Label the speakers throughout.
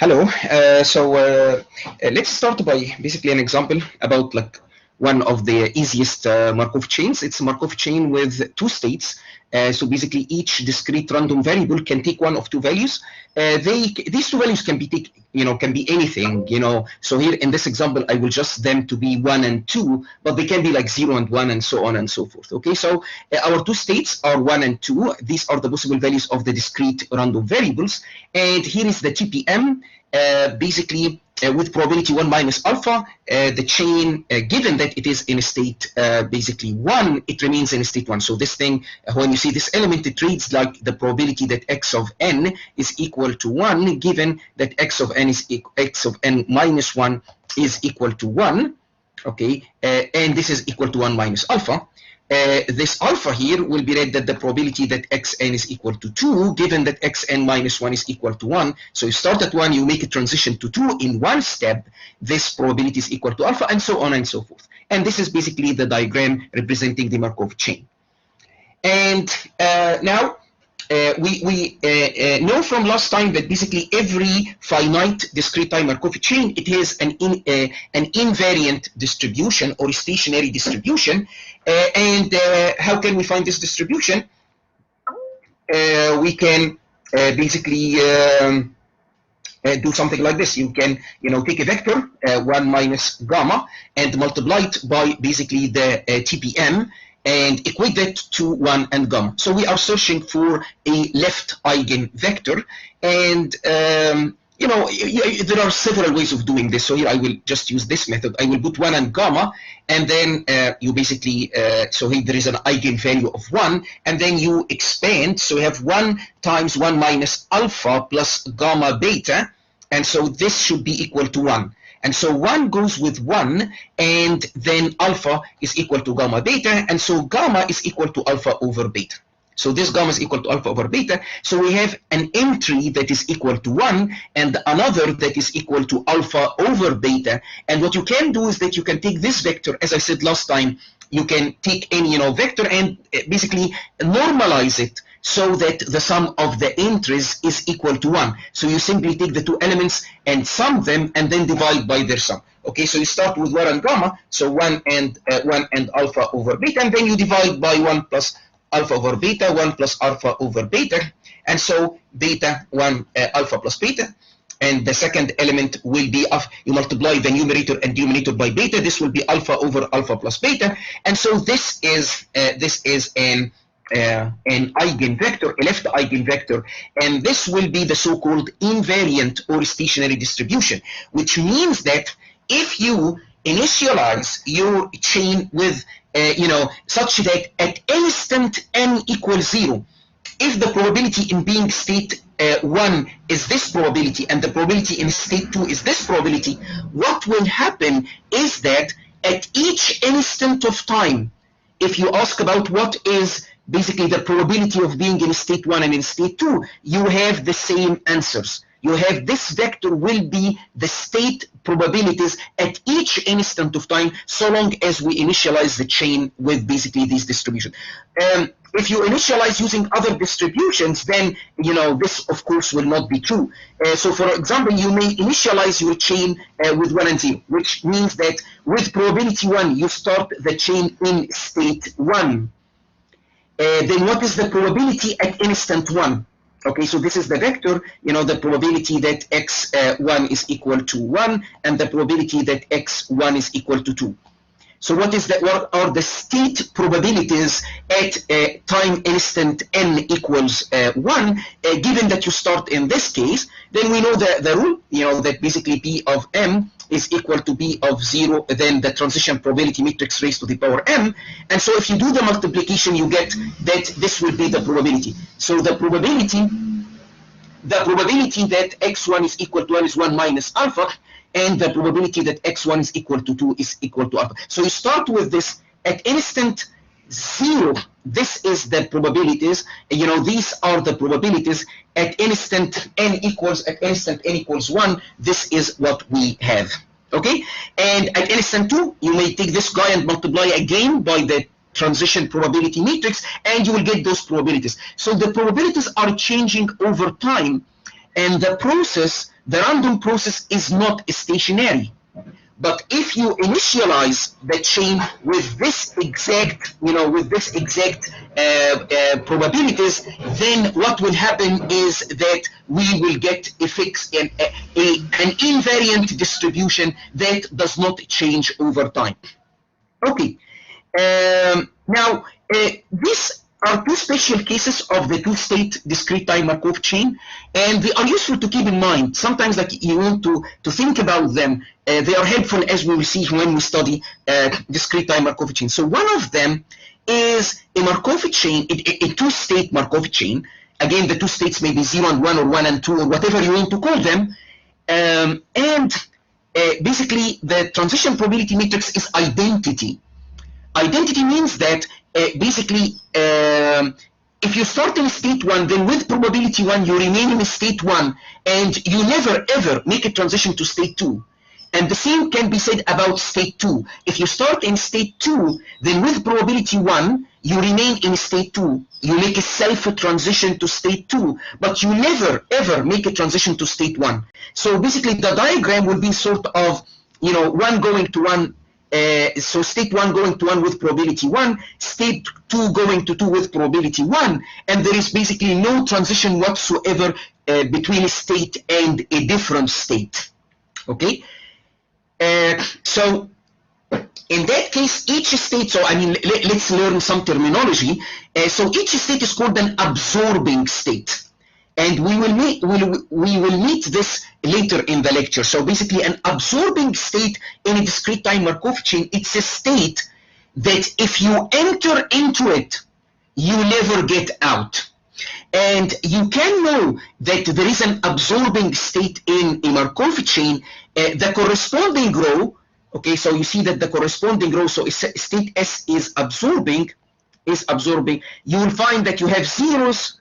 Speaker 1: Hello. Let's start by basically an example about like one of the easiest Markov chains. It's a Markov chain with two states. So basically, each discrete random variable can take one of two values. These two values can be can be anything. So here in this example, I will just them to be 1 and 2, but they can be like 0 and 1 and so on and so forth. Okay, so our two states are 1 and 2. These are the possible values of the discrete random variables. And here is the TPM. Basically, with probability 1 minus alpha, the chain, given that it is in a state basically 1, it remains in a state 1. So this thing, when you see this element, it reads like the probability that x of n is equal to 1, given that x of n is x of n minus 1 is equal to 1. Okay, and this is equal to 1 minus alpha. This alpha here will be read that the probability that xn is equal to 2, given that xn minus 1 is equal to 1. So you start at 1, you make a transition to 2 in one step. This probability is equal to alpha, and so on and so forth. And this is basically the diagram representing the Markov chain. And now we know from last time that basically every finite discrete time Markov chain, it has an invariant distribution or stationary distribution. And how can we find this distribution? We can basically do something like this. You can take a vector 1 minus gamma and multiply it by basically the TPM and equate that to 1 and gamma. So we are searching for a left eigenvector, and there are several ways of doing this. So here I will just use this method. I will put 1 and gamma, and then you basically, so here there is an eigenvalue of 1, and then you expand. So you have 1 times 1 minus alpha plus gamma beta, and so this should be equal to 1. And so 1 goes with 1, and then alpha is equal to gamma beta, and so gamma is equal to alpha over beta. So this gamma is equal to alpha over beta. So we have an entry that is equal to 1 and another that is equal to alpha over beta. And what you can do is that you can take this vector, as I said last time, you can take any vector and basically normalize it so that the sum of the entries is equal to 1. So you simply take the two elements and sum them and then divide by their sum. Okay, so you start with 1 and gamma, so 1 and alpha over beta, and then you divide by 1 plus alpha over beta, 1 plus alpha over beta, and so beta 1 alpha plus beta. And the second element will be, you multiply the numerator and denominator by beta. This will be alpha over alpha plus beta. And so this is an eigenvector, a left eigenvector, and this will be the so-called invariant or stationary distribution, which means that if you initialize your chain with such that at instant n equals 0, if the probability in being state 1 is this probability and the probability in state 2 is this probability, what will happen is that at each instant of time, if you ask about what is basically the probability of being in state 1 and in state 2, you have the same answers. You have this vector will be the state probabilities at each instant of time, so long as we initialize the chain with basically these distributions. If you initialize using other distributions, then this of course will not be true. So for example, you may initialize your chain with 1 and 0, which means that with probability 1, you start the chain in state 1. Then what is the probability at instant 1? Okay, so this is the vector, the probability that x1 is equal to 1 and the probability that x1 is equal to 2. So what are the state probabilities at time instant n equals 1, given that you start in this case? Then we know the rule, that basically P of m is equal to P of 0, then the transition probability matrix raised to the power m. And so if you do the multiplication, you get that this will be the probability. So the probability that x1 is equal to 1 is 1 minus alpha, and the probability that x1 is equal to 2 is equal to alpha. So you start with this at instant 0. This is the probabilities. These are the probabilities at instant n equals 1. This is what we have. Okay, and at instant 2, you may take this guy and multiply again by the transition probability matrix, and you will get those probabilities. So the probabilities are changing over time, and the process the random process is not stationary. But if you initialize the chain with this exact, probabilities, then what will happen is that we will get an invariant distribution that does not change over time. Okay. Now, these are two special cases of the two-state discrete time Markov chain, and they are useful to keep in mind. Sometimes, like, you want to think about them. They are helpful, as we will see when we study discrete time Markov chain. So one of them is a Markov chain, a two-state Markov chain. Again, the two states may be 0 and 1 or 1 and 2 or whatever you want to call them. Basically, the transition probability matrix is identity. Identity means that basically, if you start in state 1, then with probability 1, you remain in state 1, and you never ever make a transition to state 2. And the same can be said about state 2. If you start in state 2, then with probability 1, you remain in state 2. You make a self-transition to state 2, but you never ever make a transition to state 1. So basically, the diagram will be sort of, 1 going to 1. So state 1 going to 1 with probability 1, state 2 going to 2 with probability 1, and there is basically no transition whatsoever between a state and a different state. Okay? So in that case, each state, so I mean, let's learn some terminology. So each state is called an absorbing state. And we will meet this later in the lecture. So basically, an absorbing state in a discrete time Markov chain, it's a state that if you enter into it, you never get out. And you can know that there is an absorbing state in a Markov chain. The corresponding row, okay, so you see that the corresponding row, so state S is absorbing. You will find that you have zeros,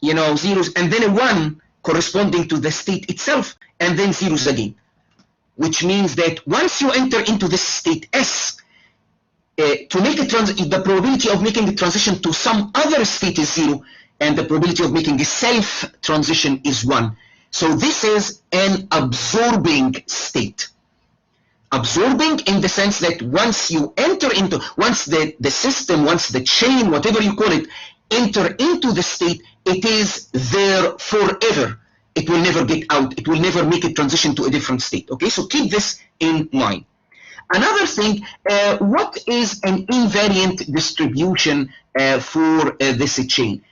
Speaker 1: zeros, and then a 1 corresponding to the state itself, and then zeros again. Which means that once you enter into this state S, to make the probability of making the transition to some other state is 0, and the probability of making a self-transition is 1. So this is an absorbing state. Absorbing in the sense that once you enter into, once the system, once the chain, whatever you call it, enter into the state, it is there forever. It will never get out. It will never make a transition to a different state. Okay, so keep this in mind. Another thing, what is an invariant distribution for this chain?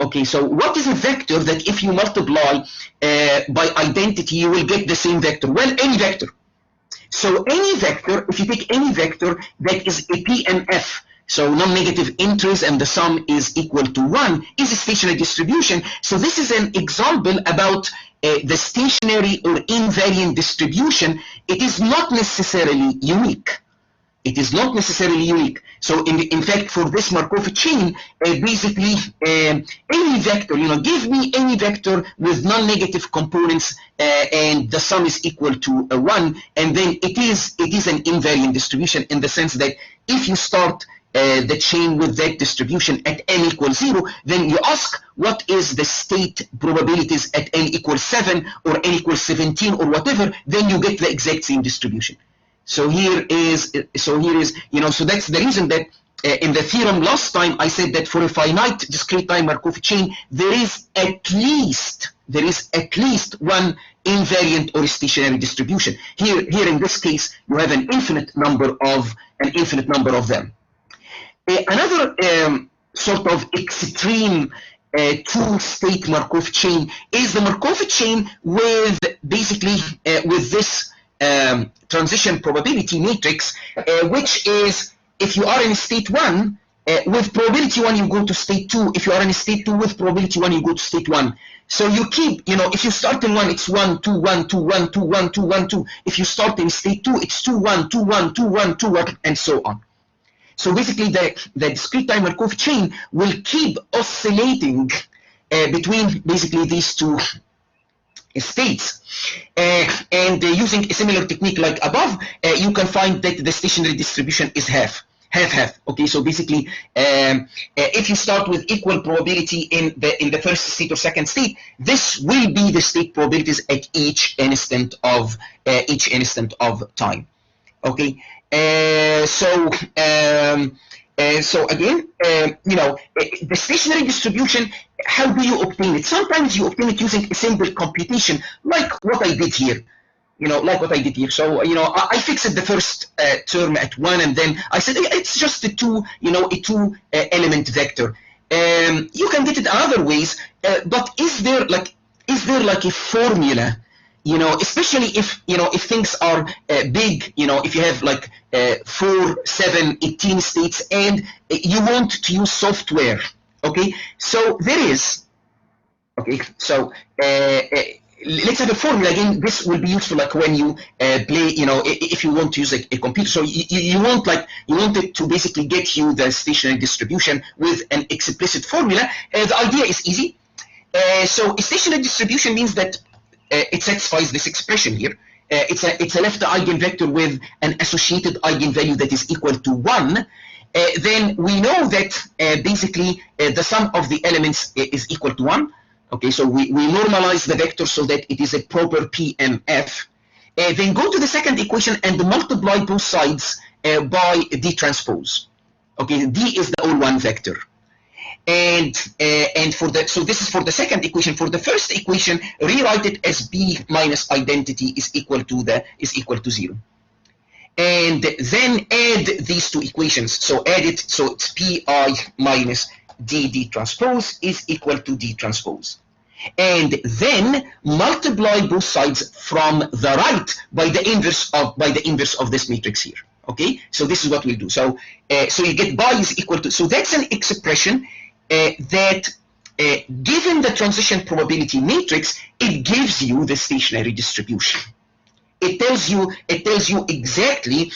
Speaker 1: Okay, so what is a vector that if you multiply by identity, you will get the same vector? Well, any vector. So any vector, if you take any vector that is a PNF, so non-negative entries and the sum is equal to 1, is a stationary distribution. So this is an example about the stationary or invariant distribution. It is not necessarily unique. It is not necessarily unique. So in fact, for this Markov chain, basically any vector, give me any vector with non-negative components and the sum is equal to 1, and then it is an invariant distribution in the sense that if you start the chain with that distribution at n equals 0, then you ask what is the state probabilities at n equals 7 or n equals 17 or whatever, then you get the exact same distribution. So here is, so that's the reason that in the theorem last time I said that for a finite discrete time Markov chain, there is at least one invariant or stationary distribution. Here in this case, you have an infinite number of them. Another sort of extreme two-state Markov chain is the Markov chain with basically with this transition probability matrix, which is if you are in state 1, with probability 1 you go to state 2. If you are in state 2 with probability 1, you go to state 1. So you keep, if you start in 1, it's 1, 2, 1, 2, 1, 2, 1, 2, 1, 2. If you start in state 2, it's 2, 1, 2, 1, 2, 1, 2, 1, and so on. So basically, the discrete time Markov chain will keep oscillating between basically these two states. And using a similar technique like above, you can find that the stationary distribution is half. half-half. Okay, so basically, if you start with equal probability in the first state or second state, this will be the state probabilities at each instant of time. Okay, so again, the stationary distribution, how do you obtain it? Sometimes you obtain it using a simple computation, like what I did here. So, I fixed the first term at 1, and then I said it's just a two element vector. You can get it other ways, but is there like a formula? Especially if things are big, if you have like 4, 7, 18 states, and you want to use software. Okay, so there is. Okay, so let's have a formula again. This will be useful like when you play, if you want to use a computer. So you want it to basically get you the stationary distribution with an explicit formula. The idea is easy. So a stationary distribution means that it satisfies this expression here. It's a left eigenvector with an associated eigenvalue that is equal to 1. Then we know that basically the sum of the elements is equal to 1. Okay, so we normalize the vector so that it is a proper PMF. Then go to the second equation and multiply both sides by D transpose. Okay, D is the all-one vector. And so this is for the second equation. For the first equation, rewrite it as B minus identity is equal to 0. And then add these two equations. So add it, so it's PI minus D transpose is equal to D transpose. And then multiply both sides from the right by the inverse of this matrix here. Okay, so this is what we'll do. So you get bi is equal to, so that's an expression that given the transition probability matrix, it gives you the stationary distribution. It tells you exactly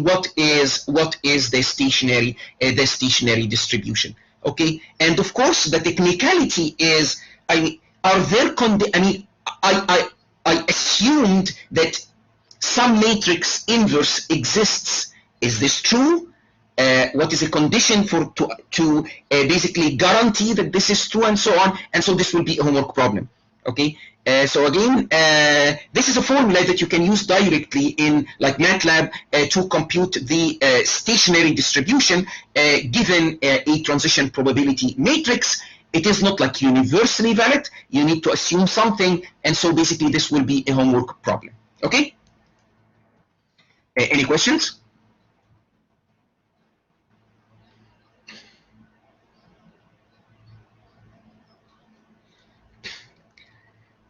Speaker 1: what is the stationary distribution. Okay, and of course the technicality is, I assumed that some matrix inverse exists. Is this true? What is a condition to basically guarantee that this is true, and so on? And so this will be a homework problem. Okay, so again, this is a formula that you can use directly in like MATLAB to compute the stationary distribution given a transition probability matrix. It is not like universally valid. You need to assume something, and so basically this will be a homework problem. Okay? Any questions?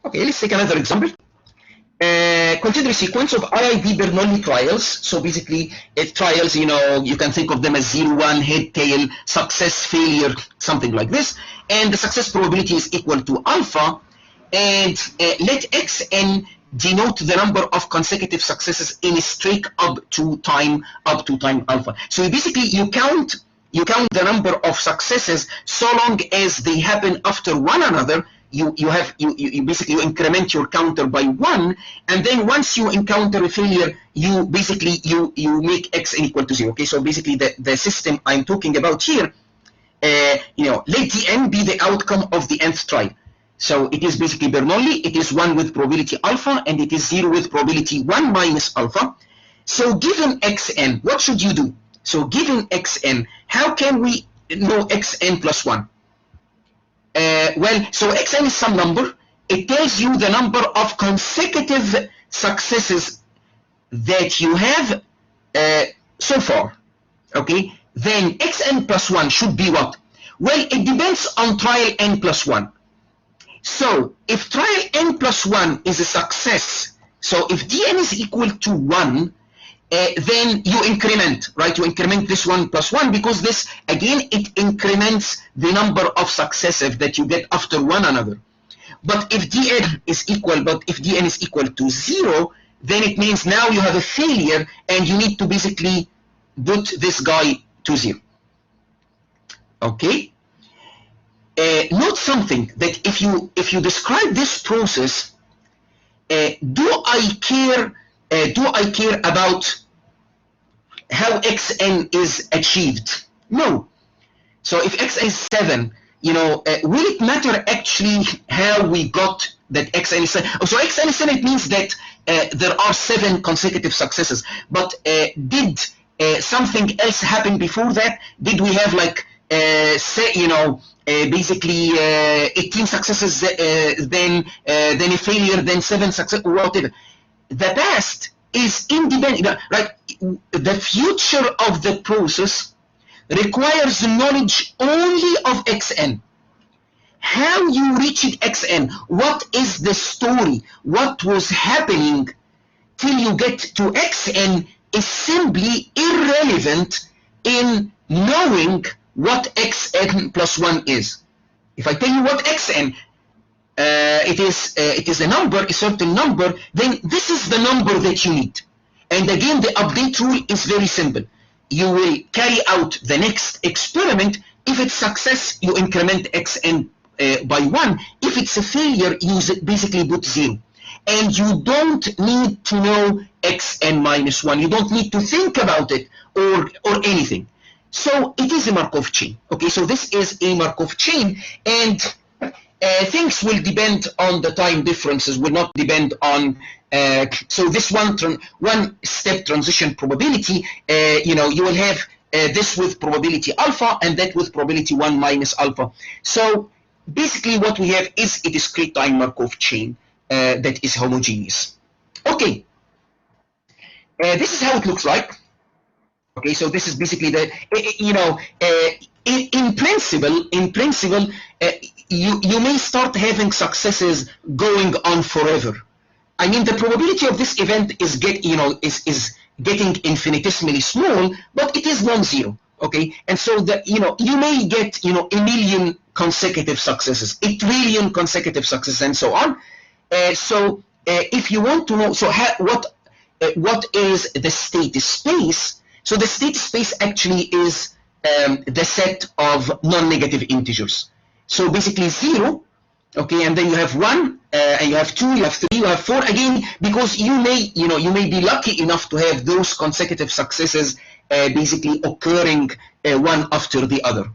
Speaker 1: Okay, let's take another example. Consider a sequence of IID Bernoulli trials. So basically, trials, you can think of them as 0, 1, head, tail, success, failure, something like this. And the success probability is equal to alpha. And let xn denote the number of consecutive successes in a streak up to time alpha. So basically, you count the number of successes so long as they happen after one another. You basically increment your counter by 1, and then once you encounter a failure, you basically you make xn equal to 0. Okay, so basically the system I'm talking about here, let Dn be the outcome of the nth trial. So it is basically Bernoulli. It is 1 with probability alpha, and it is 0 with probability 1 minus alpha. So given xn, what should you do? So given xn, how can we know xn plus 1? Well, so xn is some number. It tells you the number of consecutive successes that you have so far. Okay, then xn plus 1 should be what? Well, it depends on trial n plus 1. So if trial n plus 1 is a success, so if dn is equal to 1, then you increment, right? You increment this 1 plus 1, because this, again, it increments the number of successive that you get after one another. But if dn is equal to 0, then it means now you have a failure, and you need to basically put this guy to 0. Okay? Note something, that if you describe this process, do I care about how xn is achieved. No. So if xn is 7, will it matter actually how we got that xn is 7? So xn is 7, it means that there are 7 consecutive successes. But did something else happen before that? Did we have like, basically 18 successes, then a failure, then 7 success, whatever? The past is independent, right? The future of the process requires knowledge only of xn. How you reached xn, what is the story, what was happening till you get to xn is simply irrelevant in knowing what xn plus 1 is. If I tell you what xn it is a number, a certain number, then this is the number that you need. And again, the update rule is very simple. You will carry out the next experiment. If it's success, you increment xn by 1. If it's a failure, you basically put 0. And you don't need to know xn minus 1. You don't need to think about it or anything. So it is a Markov chain. Okay, so this is a Markov chain, and things will depend on the time differences, will not depend on so this one step transition probability, you will have this with probability alpha and that with probability 1 minus alpha. So basically what we have is a discrete time Markov chain that is homogeneous. Okay, this is how it looks like. Okay, so this is basically the, in principle, you may start having successes going on forever. I mean, the probability of this event is getting infinitesimally small, but it is non-zero. Okay, and so that you may get a million consecutive successes, a trillion consecutive successes, and so on. So if you want to know, so what is the state space? So the state space actually is the set of non-negative integers. So basically 0, okay, and then you have 1, and you have 2, you have 3, you have 4. Again, because you may be lucky enough to have those consecutive successes basically occurring one after the other.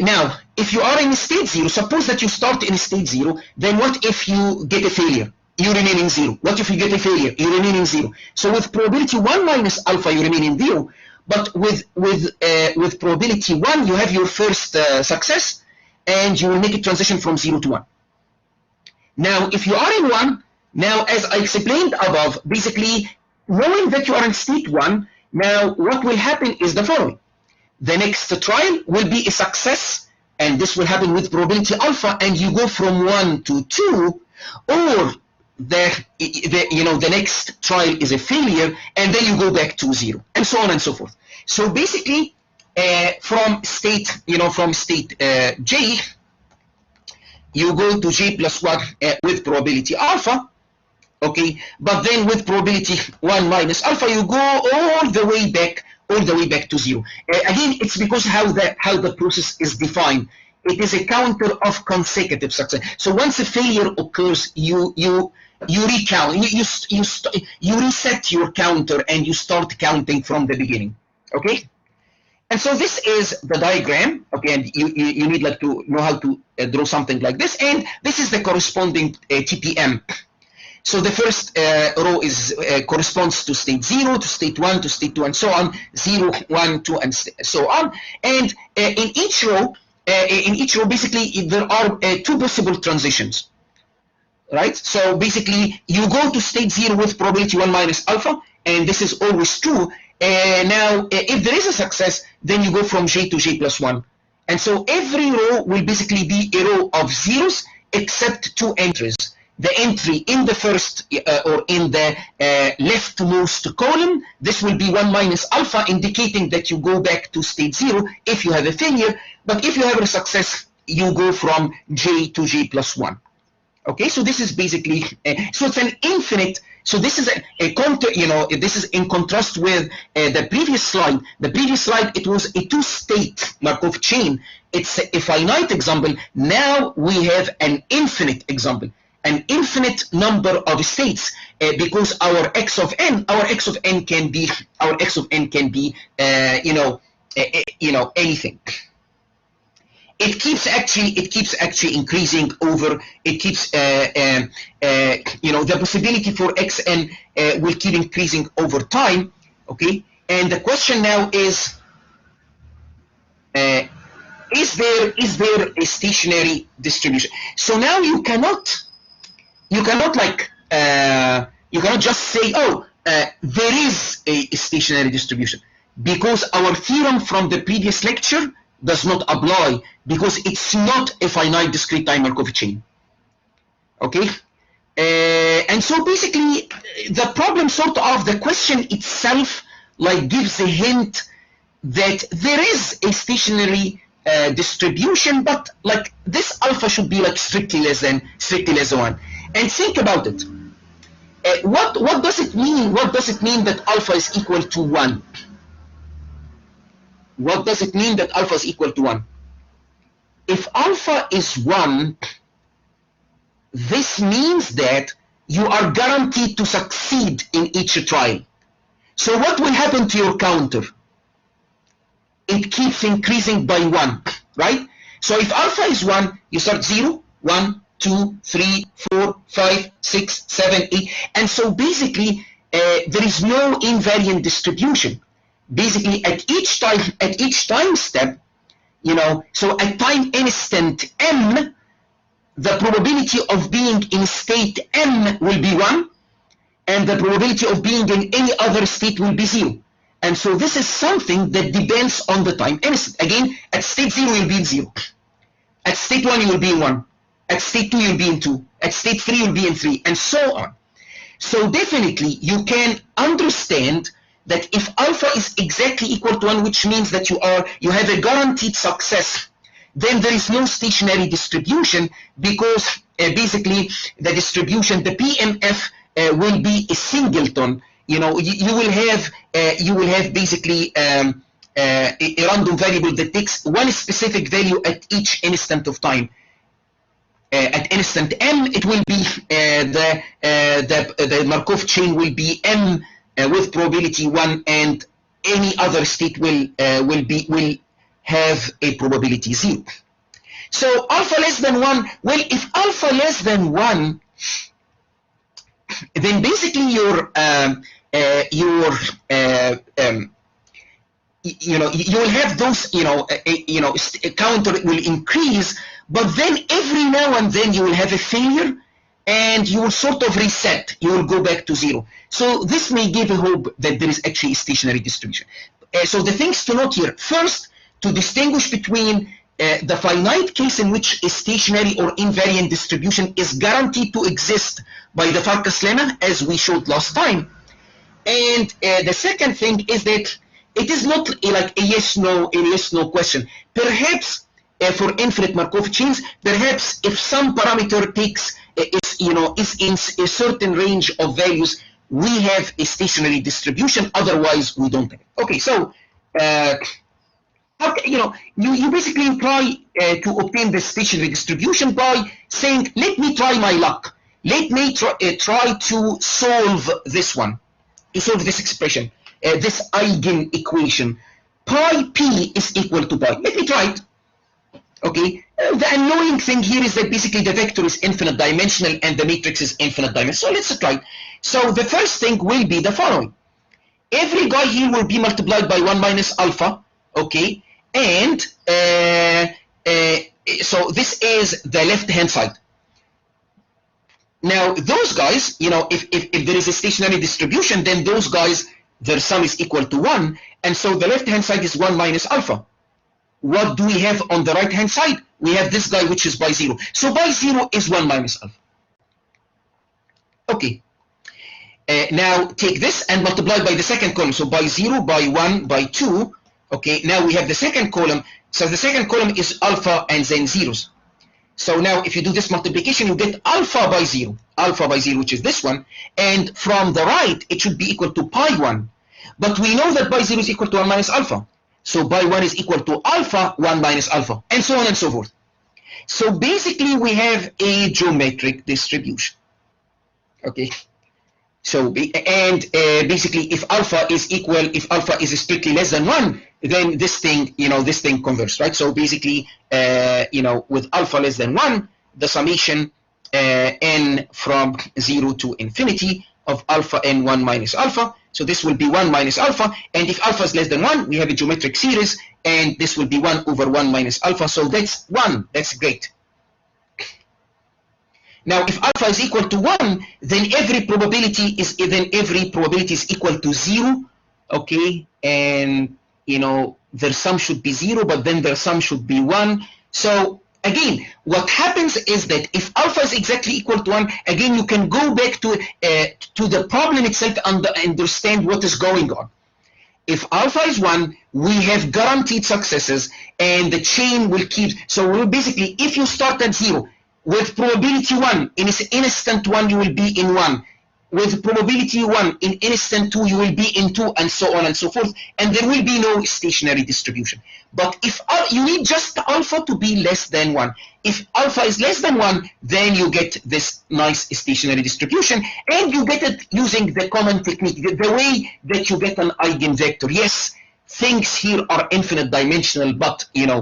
Speaker 1: Now, if you are in state 0, suppose that you start in state 0, then what if you get a failure? You remain in 0. What if you get a failure? You remain in 0. So with probability 1 minus alpha, you remain in 0. But with probability 1, you have your first success, and you will make a transition from 0 to 1. Now, if you are in 1, now as I explained above, basically knowing that you are in state 1, now what will happen is the following. The next trial will be a success, and this will happen with probability alpha, and you go from 1 to 2, or the next trial is a failure, and then you go back to 0, and so on and so forth. So basically, from state J, you go to J plus 1 with probability alpha, okay, but then with probability 1 minus alpha, you go all the way back to 0. Again, it's because how the process is defined. It is a counter of consecutive success. So once a failure occurs, you recount, you reset your counter, and you start counting from the beginning. Okay, and so this is the diagram. Okay, and you need like to know how to draw something like this, and this is the corresponding TPM. So the first row is corresponds to state 0, to state 1, to state 2, and so on. 0, 1, 2, and so on. And in each row, basically there are 2 possible transitions. Right? So basically, you go to state 0 with probability 1 minus alpha, and this is always true. Now, if there is a success, then you go from J to J plus 1. And so every row will basically be a row of zeros except 2 entries. The entry in the first or in the leftmost column, this will be 1 minus alpha, indicating that you go back to state 0 if you have a failure. But if you have a success, you go from J to J plus 1. Okay, so this is basically, so it's an infinite, so this is a counter, this is in contrast with the previous slide. The previous slide, it was a 2-state Markov chain. It's a finite example. Now we have an infinite example. an infinite number of states because our x of n can be anything. It keeps actually increasing over. It keeps the possibility for xn will keep increasing over time. Okay, and the question now is there a stationary distribution? So now you cannot just say, oh, there is a stationary distribution, because our theorem from the previous lecture does not apply, because it's not a finite discrete time Markov chain. Okay, and so basically the problem, sort of the question itself, like gives a hint that there is a stationary distribution, but like this alpha should be like strictly less than 1. And think about it. What does it mean? What does it mean that alpha is equal to 1? What does it mean that alpha is equal to 1? If alpha is 1, this means that you are guaranteed to succeed in each trial. So what will happen to your counter? It keeps increasing by 1, right? So if alpha is 1, you start 0, 1, 2, 3, 4, 5, 6, 7, 8. And so basically, there is no invariant distribution. Basically, at each time step, so at time instant m, the probability of being in state m will be 1, and the probability of being in any other state will be 0. And so this is something that depends on the time instant. Again, at state 0 you'll be in 0. At state 1 you will be in 1. At state 2 you'll be in 2. At state 3 you'll be in 3, and so on. So definitely you can understand that if alpha is exactly equal to 1, which means that you have a guaranteed success, then there is no stationary distribution, because basically the distribution, the PMF, will be a singleton. You will have basically a random variable that takes one specific value at each instant of time. At instant m, it will be the Markov chain will be m with probability 1, and any other state will have a probability 0. So alpha less than 1. Well, if alpha less than 1, then basically you will have those, a counter will increase, but then every now and then you will have a failure, and you will sort of reset. You will go back to 0. So this may give a hope that there is actually a stationary distribution. So the things to note here: first, to distinguish between the finite case in which a stationary or invariant distribution is guaranteed to exist by the Farkas lemma, as we showed last time, and the second thing is that it is not like a yes/no question. Perhaps for infinite Markov chains, perhaps if some parameter is in a certain range of values, we have a stationary distribution. Otherwise, we don't have it. Okay, so you basically try to obtain the stationary distribution by saying, let me try my luck. Let me try to solve this one, to solve this expression, this eigen equation. Pi p is equal to pi. Let me try it. Okay. The annoying thing here is that basically the vector is infinite dimensional and the matrix is infinite dimensional. So let's try it. So the first thing will be the following. Every guy here will be multiplied by 1 minus alpha. Okay. And so this is the left-hand side. Now, those guys, if there is a stationary distribution, then those guys, their sum is equal to 1. And so the left-hand side is 1 minus alpha. What do we have on the right-hand side? We have this guy, which is by 0. So by 0 is 1 minus alpha. Okay. Now take this and multiply by the second column. So by 0, by 1, by 2. Okay, now we have the second column. So the second column is alpha and then zeros. So now if you do this multiplication, you get alpha by 0. Alpha by 0, which is this one. And from the right, it should be equal to pi 1. But we know that by 0 is equal to 1 minus alpha. So by 1 is equal to alpha, 1 minus alpha, and so on and so forth. So basically we have a geometric distribution. Okay. So basically, if alpha is equal, if alpha is strictly less than 1, then this thing, this thing converges, right? So basically, with alpha less than 1, the summation n from 0 to infinity of alpha n 1 minus alpha. So this will be 1 minus alpha. And if alpha is less than 1, we have a geometric series, and this will be 1 over 1 minus alpha. So that's 1. That's great. Now, if alpha is equal to 1, then every probability is equal to 0, okay? And, their sum should be 0, but then their sum should be 1. So, again, what happens is that if alpha is exactly equal to 1, again, you can go back to the problem itself and understand what is going on. If alpha is 1, we have guaranteed successes, and the chain will keep. So, basically, if you start at 0, with probability 1, in instant 1, you will be in 1. With probability 1, in instant 2, you will be in 2, and so on and so forth. And there will be no stationary distribution. But if you need just alpha to be less than 1. If alpha is less than 1, then you get this nice stationary distribution. And you get it using the common technique, the way that you get an eigenvector. Yes, things here are infinite dimensional, but, the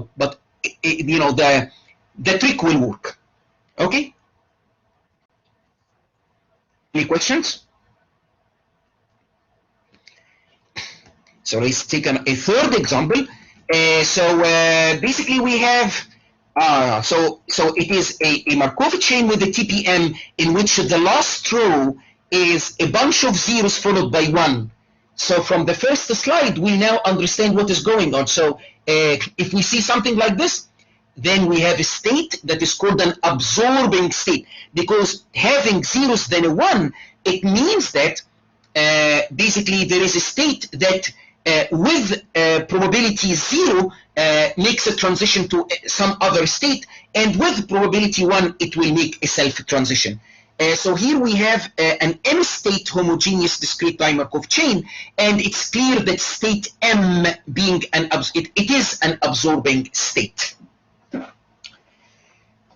Speaker 1: trick will work. Okay? Any questions? So let's take a third example. Basically we have, so it is a Markov chain with a TPM in which the last row is a bunch of zeros followed by 1. So from the first slide, we now understand what is going on. So if we see something like this, then we have a state that is called an absorbing state, because having zeros then a 1, it means that basically there is a state that with probability 0 makes a transition to some other state, and with probability 1 it will make a self-transition. So here we have an M-state homogeneous discrete line Markov chain, and it's clear that state M being it is an absorbing state.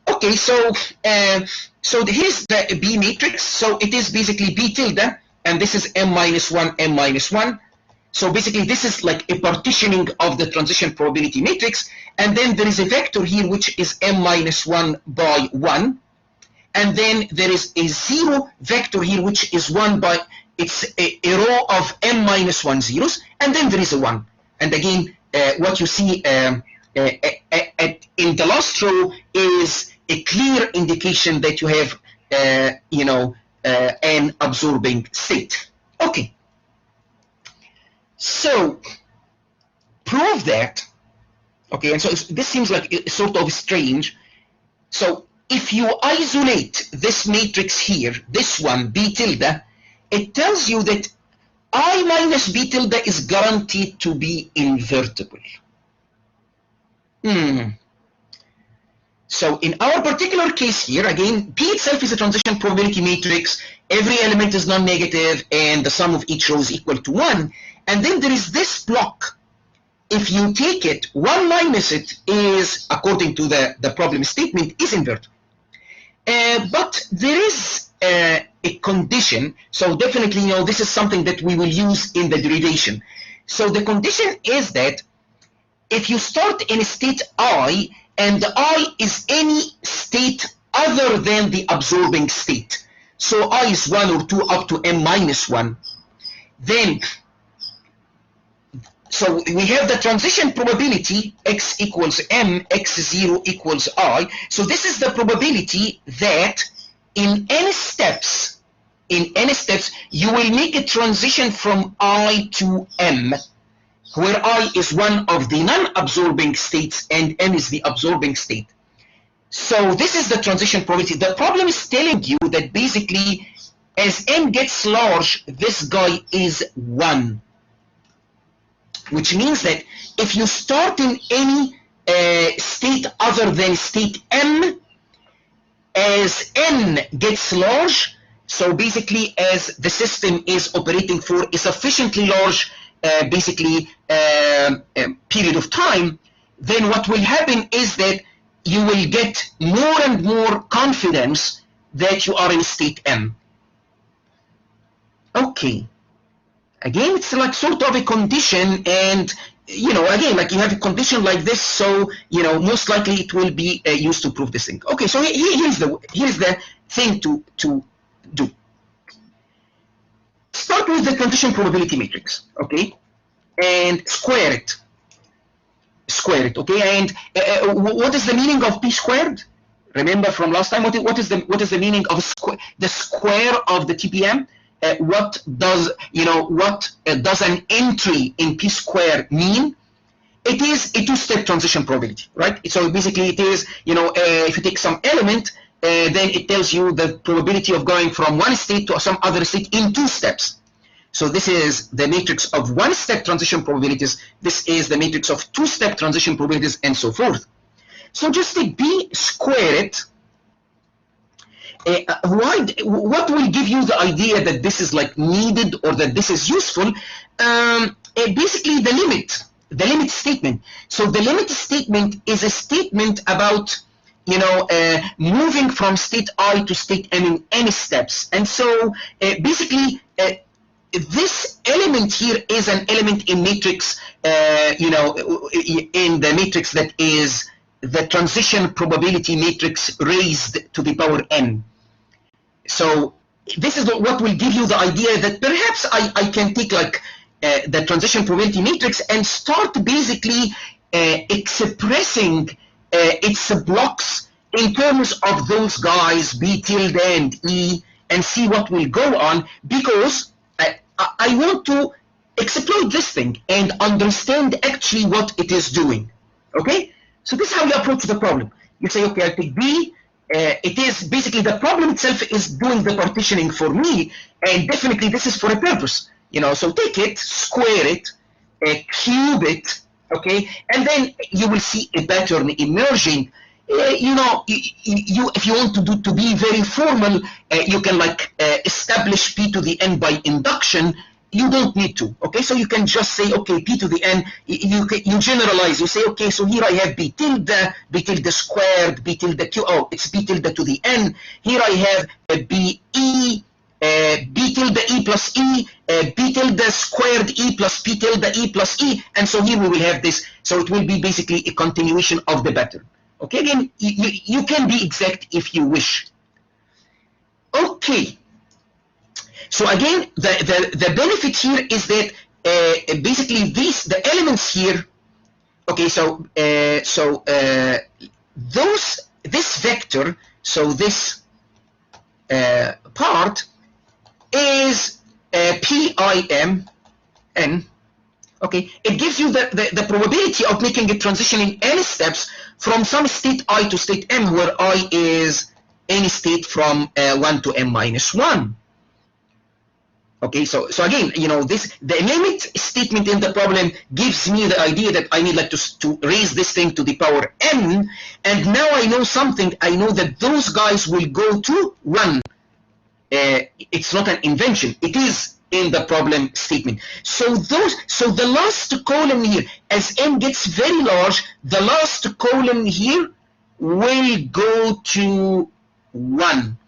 Speaker 1: Okay, so here's the B matrix. So it is basically B tilde, and this is M minus 1, M minus 1. So basically this is like a partitioning of the transition probability matrix, and then there is a vector here which is M minus 1 by 1, and then there is a 0 vector here which is 1 by, it's a row of M minus 1 zeros, and then there is a 1. And again, what you see in the last row is a clear indication that you have, an absorbing state. Okay. So, prove that. Okay, and so this seems like sort of strange. So, if you isolate this matrix here, this one, B tilde, it tells you that I minus B tilde is guaranteed to be invertible. So in our particular case here, again, P itself is a transition probability matrix. Every element is non-negative, and the sum of each row is equal to 1. And then there is this block. If you take it, 1 minus it is, according to the problem statement, is invertible. But there is a condition. So definitely, this is something that we will use in the derivation. So the condition is that if you start in a state I, and I is any state other than the absorbing state, so I is 1 or 2 up to M minus 1, then, so we have the transition probability x equals M, x0 equals I. So this is the probability that in any steps, you will make a transition from I to M, where I is one of the non-absorbing states and M is the absorbing state. So this is the transition probability. The problem is telling you that basically as M gets large, this guy is 1. Which means that if you start in any state other than state M, as N gets large, so basically as the system is operating for a sufficiently large period of time, then what will happen is that you will get more and more confidence that you are in state M. Okay. Again, it's like sort of a condition, and again, like you have a condition like this, so most likely it will be used to prove this thing. Okay, so here's the thing to do. Start with the transition probability matrix, okay, and square it. Okay, and what is the meaning of p squared? Remember from last time, what is the meaning of the square of the TPM? What does an entry in p squared mean? It is a two-step transition probability, right? So basically, it is if you take some element, then it tells you the probability of going from one state to some other state in 2 steps. So this is the matrix of one-step transition probabilities. This is the matrix of 2-step transition probabilities, and so forth. So just take b, square it. What will give you the idea that this is like needed or that this is useful? Basically, the limit statement. So the limit statement is a statement about moving from state I to state M in any steps. And so basically, this element here is an element in matrix, in the matrix that is the transition probability matrix raised to the power n. So this is what will give you the idea that perhaps I can take like the transition probability matrix and start basically expressing its blocks in terms of those guys b tilde and e, and see what will go on, because I want to exploit this thing and understand actually what it is doing. Okay, so this is how you approach the problem. You say, okay, I take b. It is basically the problem itself is doing the partitioning for me, and definitely this is for a purpose. So take it, square it, cube it, okay, and then you will see a pattern emerging. If you want to be very formal, you can like establish p to the n by induction. You don't need to, okay? So you can just say, okay, p to the n, you generalize. You say, okay, so here I have b tilde squared, b tilde q, oh, it's b tilde to the n. Here I have b e, b tilde e plus e, b tilde squared e plus p tilde e plus e, and so here we will have this. So it will be basically a continuation of the pattern. Okay, again, you can be exact if you wish. Okay. So again, the benefit here is that basically the elements here. Okay, so this vector, so this part is PIM n. Okay, it gives you the probability of making a transition in any steps from some state I to state M, where I is any state from 1 to m minus 1. Okay, so again, the limit statement in the problem gives me the idea that I need like to raise this thing to the power n, and now I know something. I know that those guys will go to 1. It's not an invention. It is in the problem statement. So the last column here, as n gets very large, the last column here will go to 1.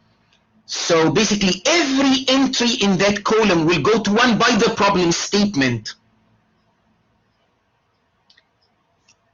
Speaker 1: So basically every entry in that column will go to 1 by the problem statement.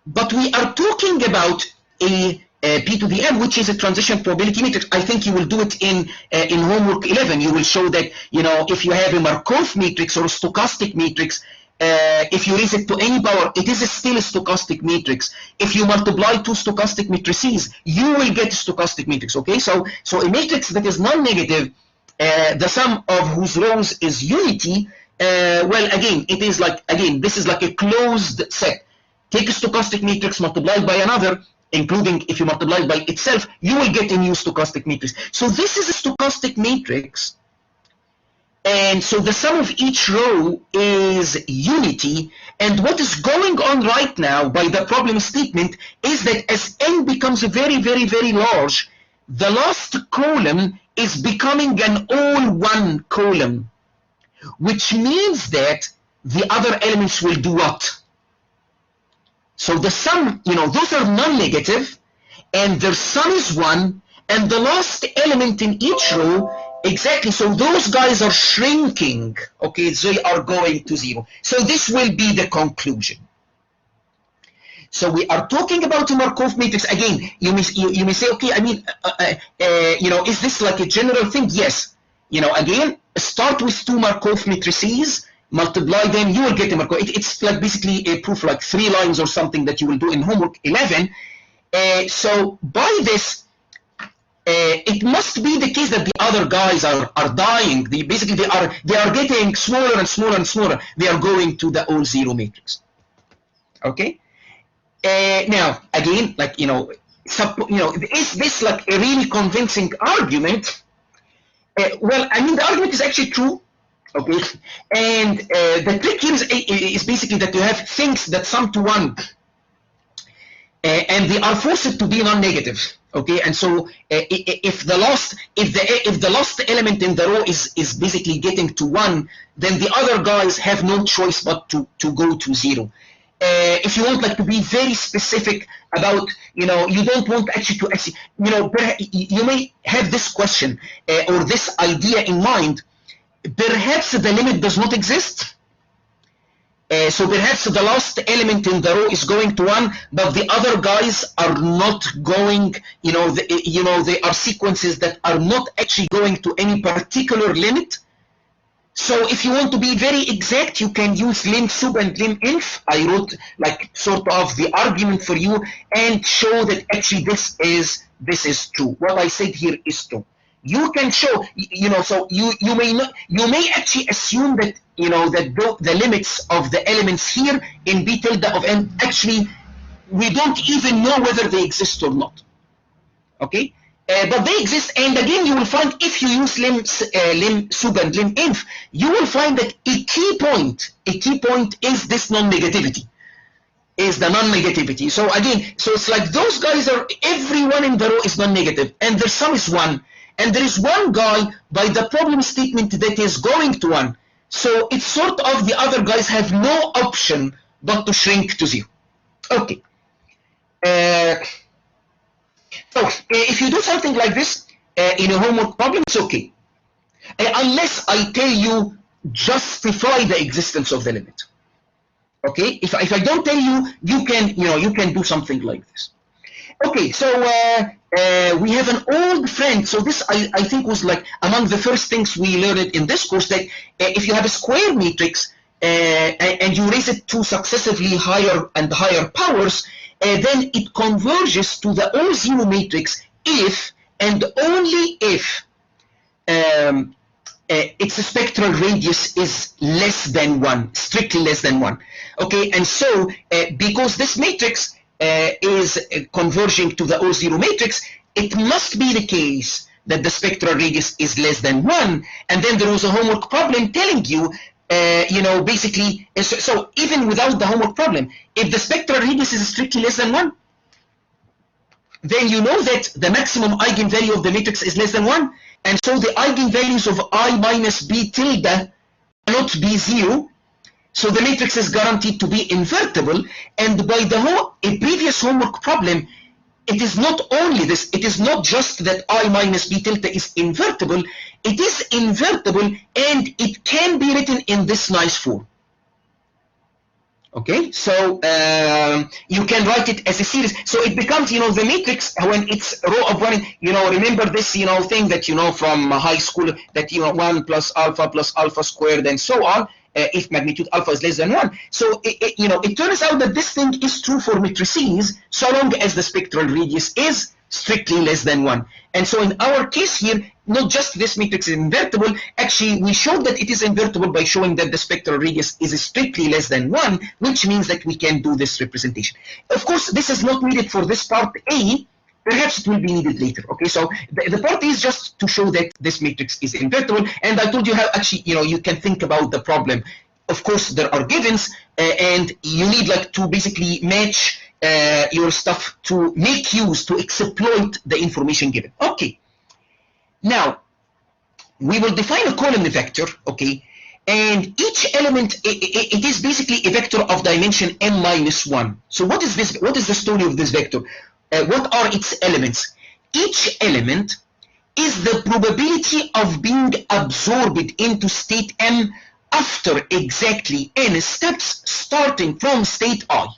Speaker 1: But we are talking about a p to the n, which is a transition probability matrix. I think you will do it in homework 11. You will show that if you have a Markov matrix or a stochastic matrix, if you raise it to any power, it is still a stochastic matrix. If you multiply 2 stochastic matrices, you will get a stochastic matrix. Okay, so a matrix that is non-negative, the sum of whose rows is unity. Well, again, it is like, this is like a closed set. Take a stochastic matrix multiplied by another, including if you multiply by itself, you will get a new stochastic matrix. So this is a stochastic matrix, and so the sum of each row is unity. And what is going on right now by the problem statement is that as n becomes very, very, very large, the last column is becoming an all-one column, which means that the other elements will do what? So the sum, those are non-negative, and their sum is 1, and the last element in each row, exactly, so those guys are shrinking, okay, they are going to 0. So this will be the conclusion. So we are talking about a Markov matrix. Again, you may say, okay, I mean, you know, is this like a general thing? Yes. You know, again, start with 2 Markov matrices, multiply them, you will get a Markov. It's like basically a proof, like 3 lines or something that you will do in homework 11. So by this, it must be the case that the other guys are dying. Basically, they are getting smaller and smaller and smaller. They are going to the all 0 matrix. Okay. Now, again, like, you know, is this like a really convincing argument? Well, I mean, the argument is actually true, okay? And the trick here is basically that you have things that sum to 1, and they are forced to be non-negative, okay? And so, if the last element in the row is basically getting to 1, then the other guys have no choice but to go to 0. If you want like to be very specific about, you know, you don't want actually to actually, you know, you may have this question or this idea in mind. Perhaps the limit does not exist. So perhaps the last element in the row is going to 1, but the other guys are not going, you know, they are sequences that are not actually going to any particular limit. So if you want to be very exact, you can use lim sub and lim inf. I wrote like sort of the argument for you and show that actually this is true. What I said here is true. You can show, you know, so you may actually assume that, you know, that the limits of the elements here in b tilde of n, actually we don't even know whether they exist or not. Okay. But they exist, and again, you will find if you use lim sub and lim inf, you will find that a key point is this non-negativity, is the non-negativity. So again, so it's like those guys are, everyone in the row is non-negative, and their sum is 1, and there is one guy by the problem statement that is going to 1. So it's sort of the other guys have no option but to shrink to 0. Okay. So if you do something like this in a homework problem, it's okay. Unless I tell you justify the existence of the limit. Okay, if I don't tell you, you can do something like this. Okay, so we have an old friend. So this I think was like among the first things we learned in this course, that if you have a square matrix and you raise it to successively higher and higher powers, then it converges to the all 0 matrix if and only if its spectral radius is less than 1, strictly less than 1. Okay, and so because this matrix is converging to the all 0 matrix, it must be the case that the spectral radius is less than 1. And then there was a homework problem telling you, you know, basically, so even without the homework problem, if the spectral radius is strictly less than 1, then you know that the maximum eigenvalue of the matrix is less than 1, and so the eigenvalues of I minus b tilde cannot be 0, so the matrix is guaranteed to be invertible. And by a previous homework problem, it is not only this, it is not just that I minus b tilde is invertible, it is invertible and it can be written in this nice form. Okay, so you can write it as a series. So it becomes, you know, the matrix when it's row of 1, you know, remember this, you know, thing that you know from high school, that, you know, 1 plus alpha squared and so on, if magnitude alpha is less than 1. So, you know, it turns out that this thing is true for matrices so long as the spectral radius is strictly less than 1. And so in our case here, not just this matrix is invertible, actually we showed that it is invertible by showing that the spectral radius is strictly less than 1, which means that we can do this representation. Of course, this is not needed for this part A, perhaps it will be needed later. Okay, so the part is just to show that this matrix is invertible, and I told you how actually, you know, you can think about the problem. Of course, there are givens, and you need like to basically match your stuff to make use, to exploit the information given. Okay, now we will define a column vector, okay, and each element, it is basically a vector of dimension m minus 1. So what is this? What is the story of this vector? what are its elements? Each element is the probability of being absorbed into state M after exactly n steps starting from state I.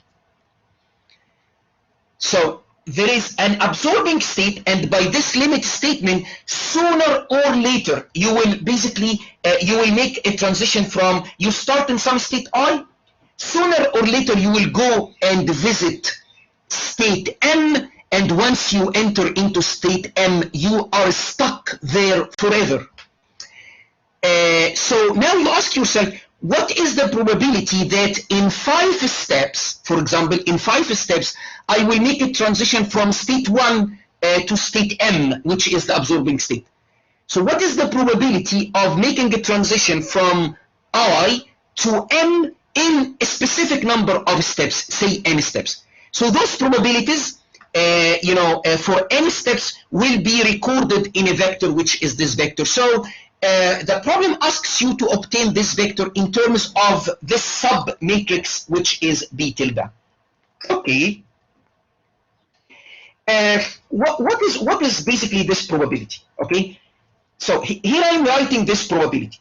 Speaker 1: So there is an absorbing state, and by this limit statement, sooner or later, you will basically, you will make a transition from, you start in some state I, sooner or later you will go and visit state M, and once you enter into state M, you are stuck there forever. So now you ask yourself, what is the probability that in 5 steps, for example, in 5 steps, I will make a transition from state 1 to state M, which is the absorbing state. So what is the probability of making a transition from I to M in a specific number of steps, say n steps? So those probabilities, for n steps will be recorded in a vector, which is this vector. So the problem asks you to obtain this vector in terms of this sub-matrix, which is B tilde. Okay. What is basically this probability? Okay. So here I'm writing this probability.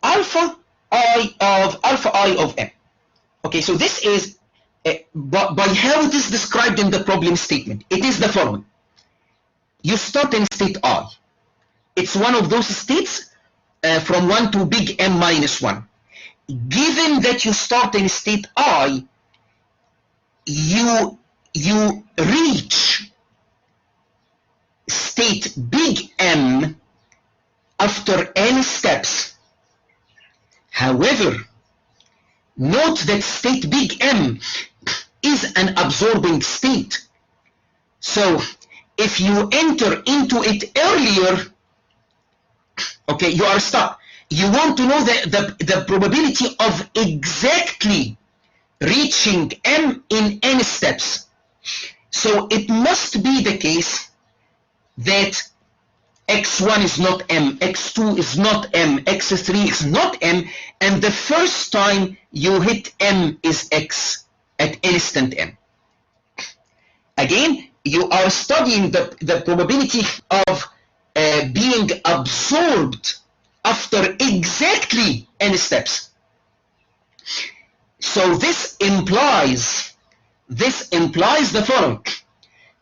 Speaker 1: Alpha I of M. Okay, so this is by how it is described in the problem statement. It is the following. You start in state I. It's one of those states from 1 to big M minus 1. Given that you start in state I, you reach state big M after n steps. However, note that state big M is an absorbing state. So if you enter into it earlier, okay, you are stuck. You want to know the probability of exactly reaching M in n steps. So it must be the case that x1 is not M, x2 is not M, x3 is not M, and the first time you hit M is x at instant M. Again, you are studying the probability of being absorbed after exactly n steps. So this implies the following.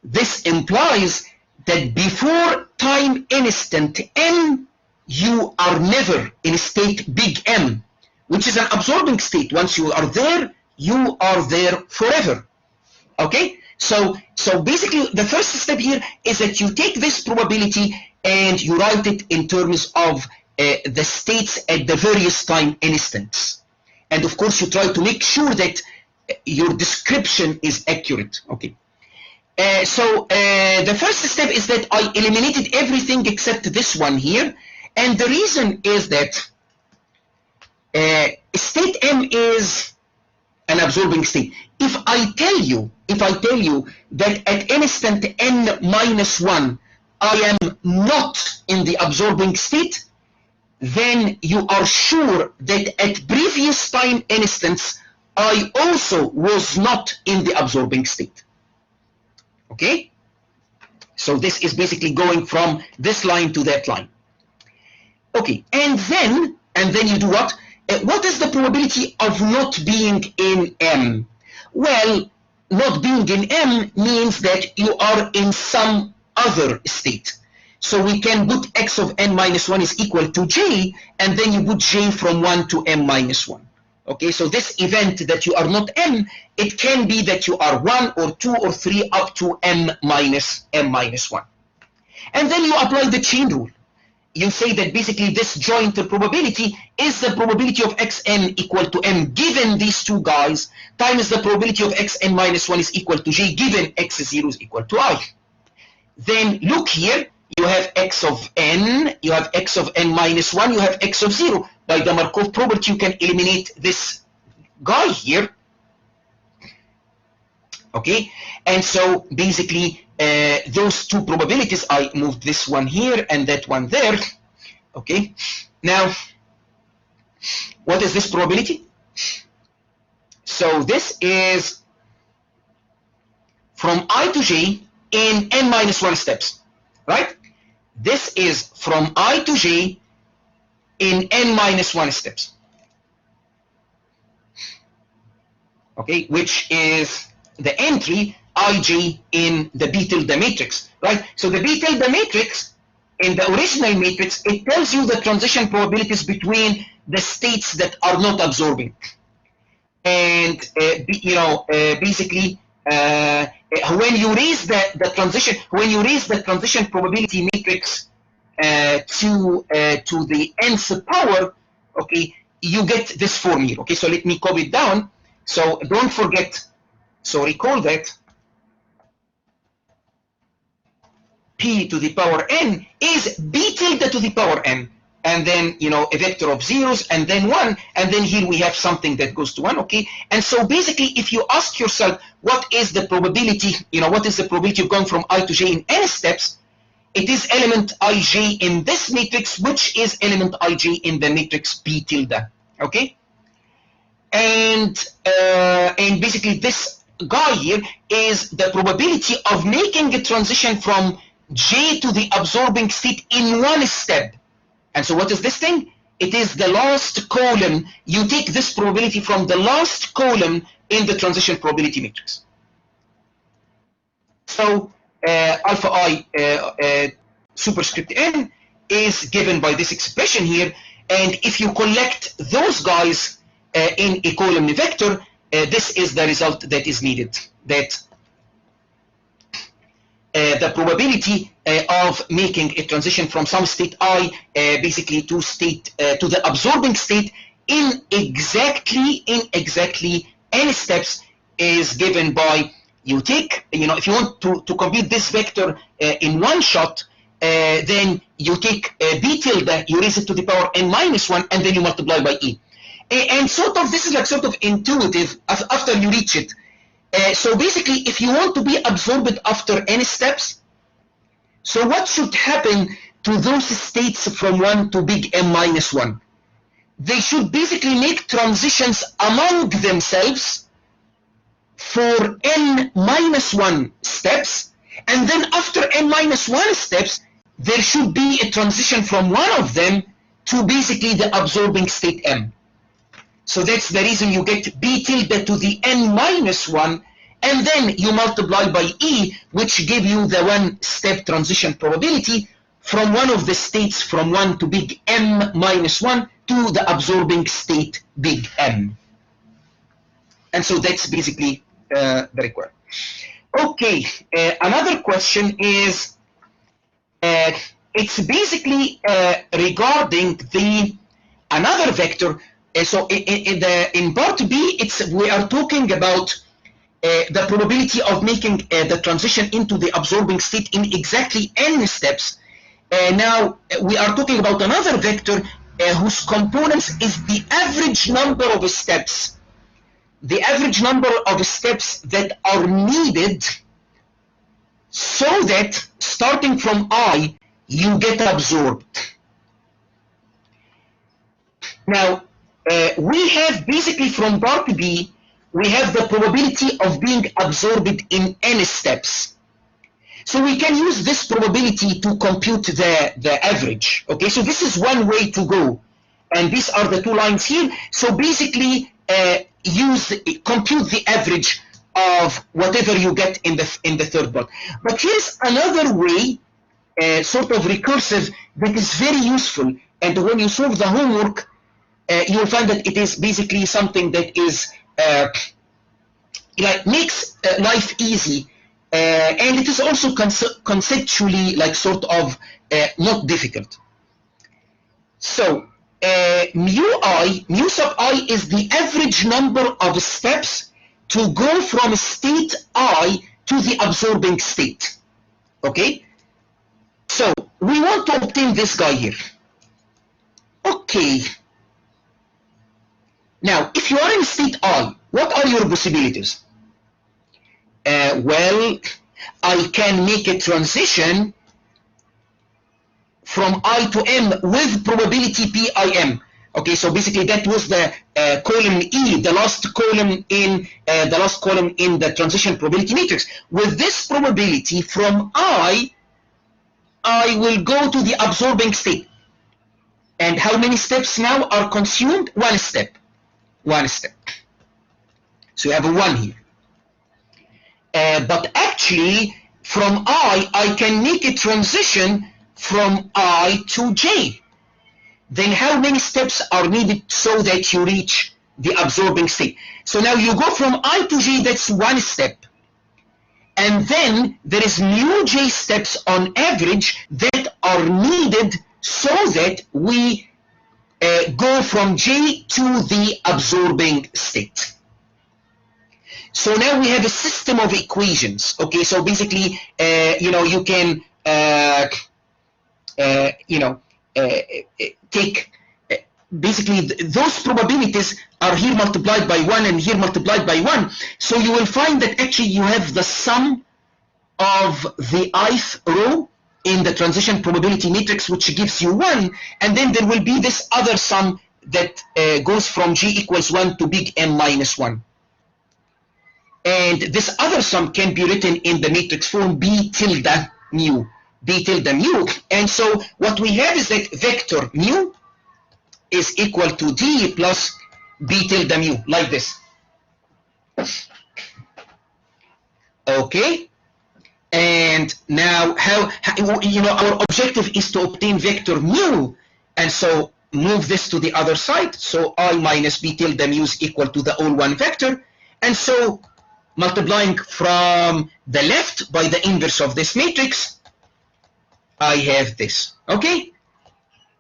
Speaker 1: This implies that before time instant n, you are never in state big M, which is an absorbing state. Once you are there forever. Okay? So basically, the first step here is that you take this probability and you write it in terms of the states at the various time instants. And of course, you try to make sure that your description is accurate. Okay. The first step is that I eliminated everything except this one here, and the reason is that state M is an absorbing state. If I tell you that at instant n minus 1 I am not in the absorbing state, then you are sure that at previous time instants I also was not in the absorbing state. Okay? So this is basically going from this line to that line. Okay, and then you do what? What is the probability of not being in M? Well, not being in M means that you are in some other state. So we can put x of n minus 1 is equal to j, and then you put j from 1 to m minus 1. Okay, so this event that you are not M, it can be that you are 1 or 2 or 3 up to m minus 1. And then you apply the chain rule. You say that basically this joint probability is the probability of xn equal to m given these two guys times the probability of xn minus 1 is equal to j given x0 is equal to I. Then look here, you have x of n, you have x of n minus 1, you have x of 0. By the Markov property, you can eliminate this guy here. Okay, and so basically those two probabilities, I moved this one here and that one there. Okay, now what is this probability? So this is from I to j in n minus 1 steps, right? This is from I to j in n minus 1 steps. Okay, which is the entry ij in the B tilde matrix, right? So the B tilde matrix, in the original matrix, it tells you the transition probabilities between the states that are not absorbing. And, basically, when you raise the transition probability matrix to the nth power, okay, you get this form here. Okay, so let me copy it down. So don't forget, so recall that p to the power n is b tilde to the power n, and then a vector of zeros and then 1, and then here we have something that goes to 1. Okay, and so basically if you ask yourself what is the probability, what is the probability of going from I to j in n steps, it is element ij in this matrix, which is element ij in the matrix p tilde. Okay, and basically this guy here is the probability of making a transition from j to the absorbing state in one step. And so what is this thing? It is the last column. You take this probability from the last column in the transition probability matrix. So alpha I superscript n is given by this expression here, and if you collect those guys in a column vector, this is the result that is needed, that the probability of making a transition from some state I basically to the absorbing state in exactly n steps is given by, you take, if you want to compute this vector in one shot, then you take b tilde, you raise it to the power n minus 1, and then you multiply by e. And this is like sort of intuitive after you reach it. So basically, if you want to be absorbed after n steps, so what should happen to those states from 1 to big M minus 1? They should basically make transitions among themselves for n minus 1 steps, and then after n minus 1 steps, there should be a transition from one of them to basically the absorbing state M. So that's the reason you get b tilde to the n minus 1, and then you multiply by e, which give you the one-step transition probability from one of the states from 1 to big M minus 1 to the absorbing state big M. And so that's basically the requirement. Okay, another question is, it's basically regarding another vector. So in part B, we are talking about the probability of making the transition into the absorbing state in exactly n steps. Now we are talking about another vector whose components is the average number of steps. The average number of steps that are needed so that starting from I, you get absorbed. Now, we have basically from part B, we have the probability of being absorbed in n steps. So we can use this probability to compute the average. Okay, so this is one way to go. And these are the two lines here. So basically, compute the average of whatever you get in the third part. But here's another way, sort of recursive, that is very useful. And when you solve the homework, you'll find that it is basically something that is makes life easy, and it is also conceptually sort of not difficult. So mu sub I is the average number of steps to go from state I to the absorbing state. Okay, so we want to obtain this guy here. Okay. Now, if you are in state I, what are your possibilities? Well, I can make a transition from I to M with probability PIM. Okay, so basically that was the column E, the last column in the transition probability matrix. With this probability from I will go to the absorbing state. And how many steps now are consumed? One step. One step. So you have a 1 here. But actually, from I can make a transition from I to J. Then how many steps are needed so that you reach the absorbing state? So now you go from I to J, that's one step. And then there is new J steps on average that are needed so that we go from J to the absorbing state. So now we have a system of equations. Okay, so basically, you can, take basically those probabilities are here multiplied by 1 and here multiplied by 1. So you will find that actually you have the sum of the ith row in the transition probability matrix, which gives you 1, and then there will be this other sum that goes from G equals 1 to big M minus 1. And this other sum can be written in the matrix form B tilde mu. B tilde mu. And so what we have is that vector mu is equal to D plus B tilde mu, like this. Okay. And now our objective is to obtain vector mu. And so move this to the other side. So I minus B tilde mu is equal to the all one vector. And so multiplying from the left by the inverse of this matrix, I have this. Okay?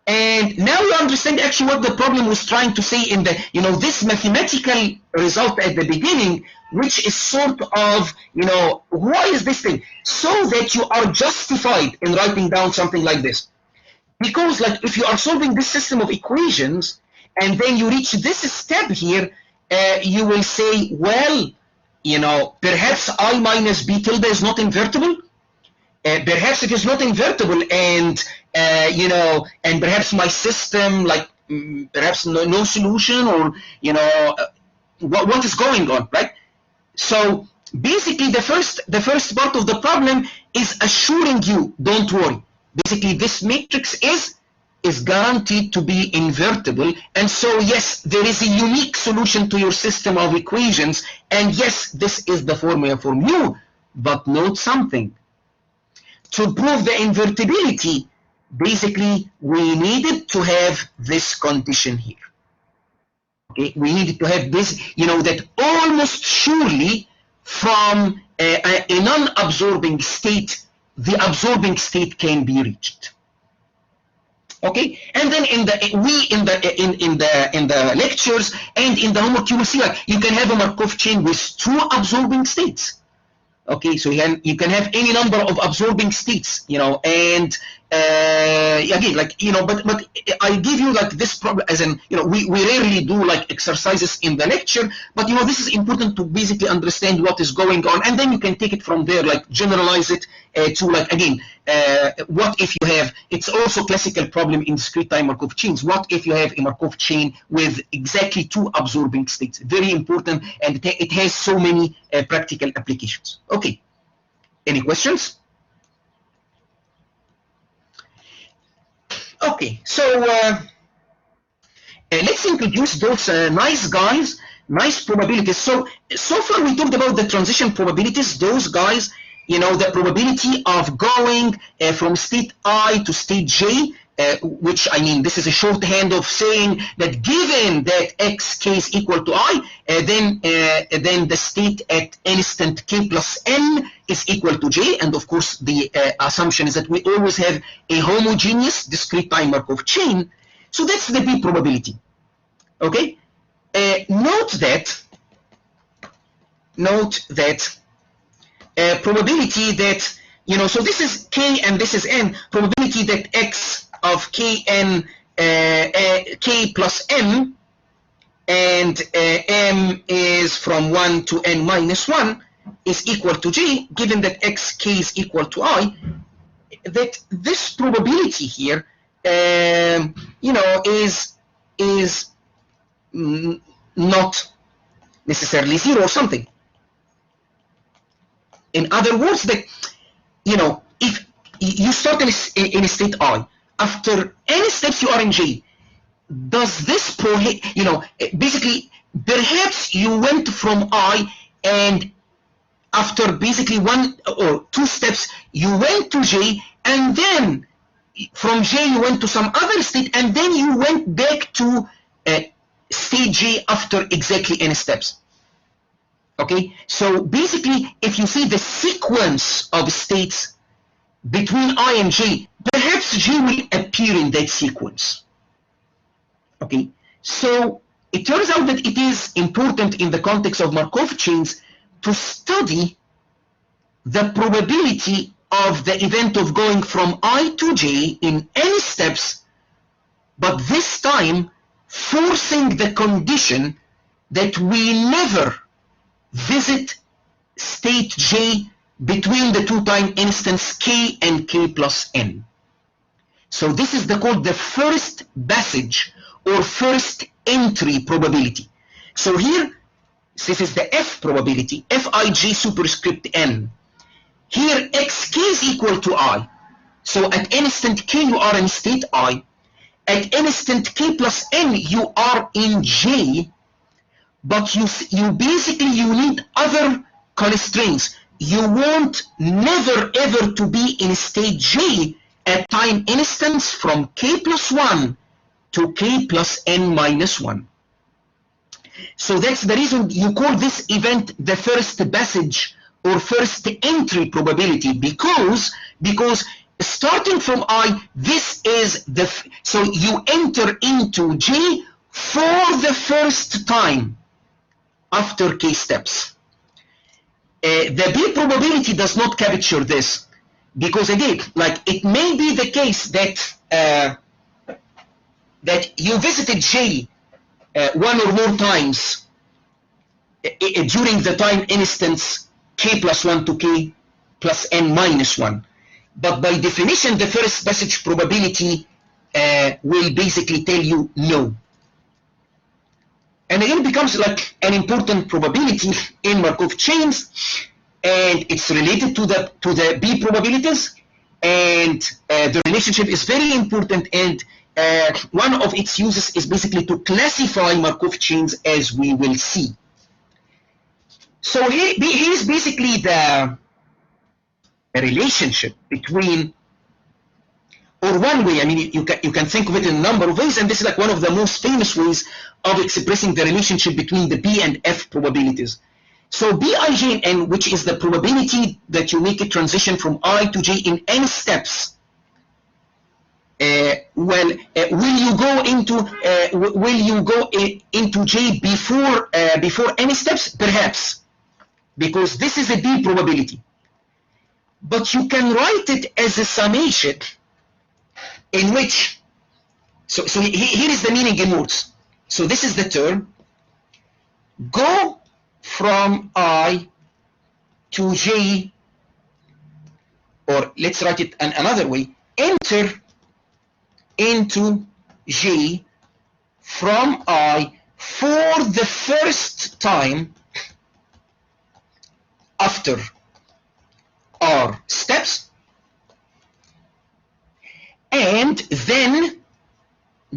Speaker 1: And now you understand actually what the problem was trying to say in the, this mathematical result at the beginning, which is sort of, why is this thing? So that you are justified in writing down something like this. Because like if you are solving this system of equations and then you reach this step here, you will say, well, perhaps I minus B tilde is not invertible. Perhaps it is not invertible, and and perhaps my system, like perhaps no solution, or what is going on, right? So basically, the first part of the problem is assuring you, don't worry. Basically, this matrix is guaranteed to be invertible, and so yes, there is a unique solution to your system of equations, and yes, this is the formula for mu. But note something. To prove the invertibility, basically, we needed to have this condition here. Okay, we needed to have this, that almost surely from a non-absorbing state, the absorbing state can be reached. Okay, and then in the lectures and in the homework, you will see like you can have a Markov chain with 2 absorbing states. Okay, so you can have any number of absorbing states, and again, like but I give you like this problem as in we rarely do like exercises in the lecture, but this is important to basically understand what is going on, and then you can take it from there, like generalize it to like again, what if you have, it's also classical problem in discrete time Markov chains. What if you have a Markov chain with exactly 2 absorbing states? Very important, and it has so many practical applications. Okay, any questions? Okay, so let's introduce those nice guys, nice probabilities. So far we talked about the transition probabilities. Those guys, the probability of going from state I to state J, which I mean, this is a shorthand of saying that given that xk is equal to I, then the state at instant k plus n is equal to J, and of course the assumption is that we always have a homogeneous discrete time Markov chain. So that's the B probability. Okay, note that probability that so this is k and this is n. Probability that x of kn k plus m and m is from 1 to n minus 1 is equal to J, given that xk is equal to I, that this probability here is is not necessarily 0 or something. In other words, that if you start in a state I, after any steps you are in J, does this basically perhaps you went from I, and after basically 1 or 2 steps you went to J, and then from J you went to some other state, and then you went back to state J after exactly n steps. Okay, so basically if you see the sequence of states between I and J, perhaps J will appear in that sequence. Okay, so it turns out that it is important in the context of Markov chains to study the probability of the event of going from I to J in any steps, but this time forcing the condition that we never visit state J between the two-time instance k and k plus n. So this is called the first passage or first entry probability. So here, this is the F probability, Fij superscript n. Here xk is equal to I. So at instant k you are in state I. At instant k plus n you are in J, but you need other constraints. You want never ever to be in state J at time instance from k plus 1 to k plus n minus 1. So that's the reason you call this event the first passage or first entry probability, because starting from I, this is so you enter into J for the first time after k steps. The B probability does not capture this, because again, like it may be the case that that you visited J one or more times during the time instance k plus 1 to k plus n minus 1. But by definition, the first passage probability will basically tell you no. And again, it becomes like an important probability in Markov chains, and it's related to the B probabilities, and the relationship is very important, and one of its uses is basically to classify Markov chains, as we will see. So here's basically the relationship between, or one way, I mean, you can think of it in a number of ways, and this is like one of the most famous ways of expressing the relationship between the B and F probabilities. So Bij and N, which is the probability that you make a transition from I to J in n steps, will you go into J before any steps? Perhaps, because this is a B probability. But you can write it as a summation in which, so here is the meaning in words. So this is the term, go from I to J, or let's write it another way, enter into J from I for the first time after R steps, and then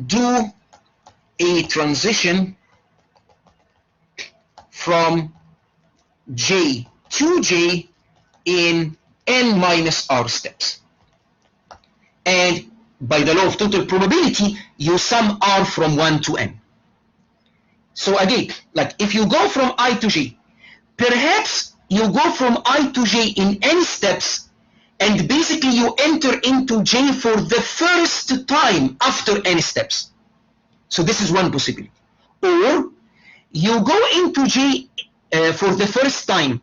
Speaker 1: do a transition from J to J in n minus R steps. And by the law of total probability, you sum R from 1 to n. So again, like if you go from I to J, perhaps you go from I to J in n steps, and basically you enter into J for the first time after n steps. So this is one possibility. Or you go into J for the first time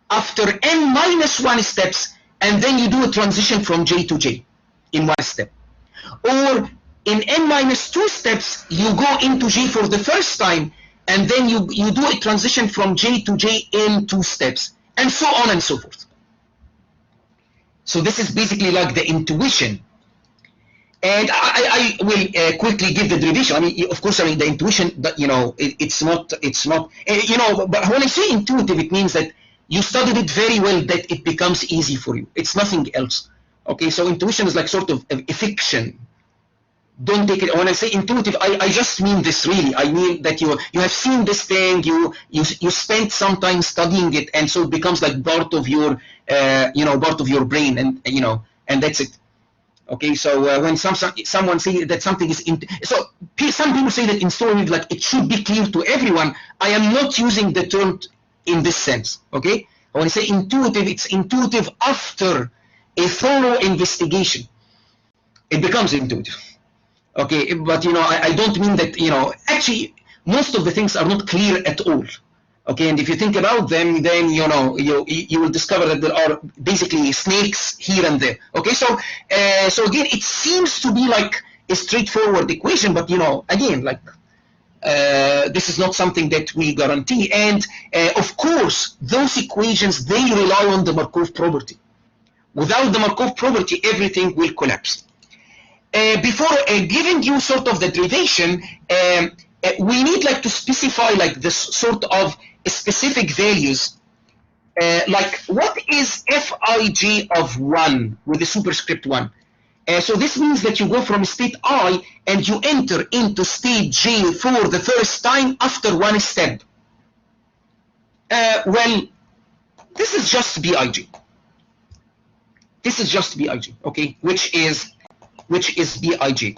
Speaker 1: after n minus 1 steps, and then you do a transition from J to J in 1 step. Or in n minus 2 steps, you go into J for the first time, and then you do a transition from J to J in 2 steps, and so on and so forth. So this is basically like the intuition. And I will quickly give the derivation. I mean, of course, I mean the intuition, but it's not, but when I say intuitive, it means that you studied it very well, that it becomes easy for you. It's nothing else. Okay, so intuition is like sort of a fiction. Don't take it. When I say intuitive, I just mean this really. I mean that you have seen this thing, you spent some time studying it, and so it becomes like part of your part of your brain, and and that's it. Okay, so when someone say that something is so some people say that in story like it should be clear to everyone. I am not using the term in this sense. Okay, when I say intuitive, it's intuitive after a thorough investigation. It becomes intuitive. Okay, but I don't mean that actually most of the things are not clear at all. Okay, and if you think about them, then you will discover that there are basically snakes here and there. Okay, so again, it seems to be like a straightforward equation, but again, like this is not something that we guarantee. And of course, those equations, they rely on the Markov property. Without the Markov property, everything will collapse. Before giving you sort of the derivation, we need like to specify like this sort of specific values, like what is Fij of 1 with the superscript 1. So this means that you go from state I and you enter into state J for the first time after one step. Well, this is just Bij. This is just Bij, okay, which is Bij.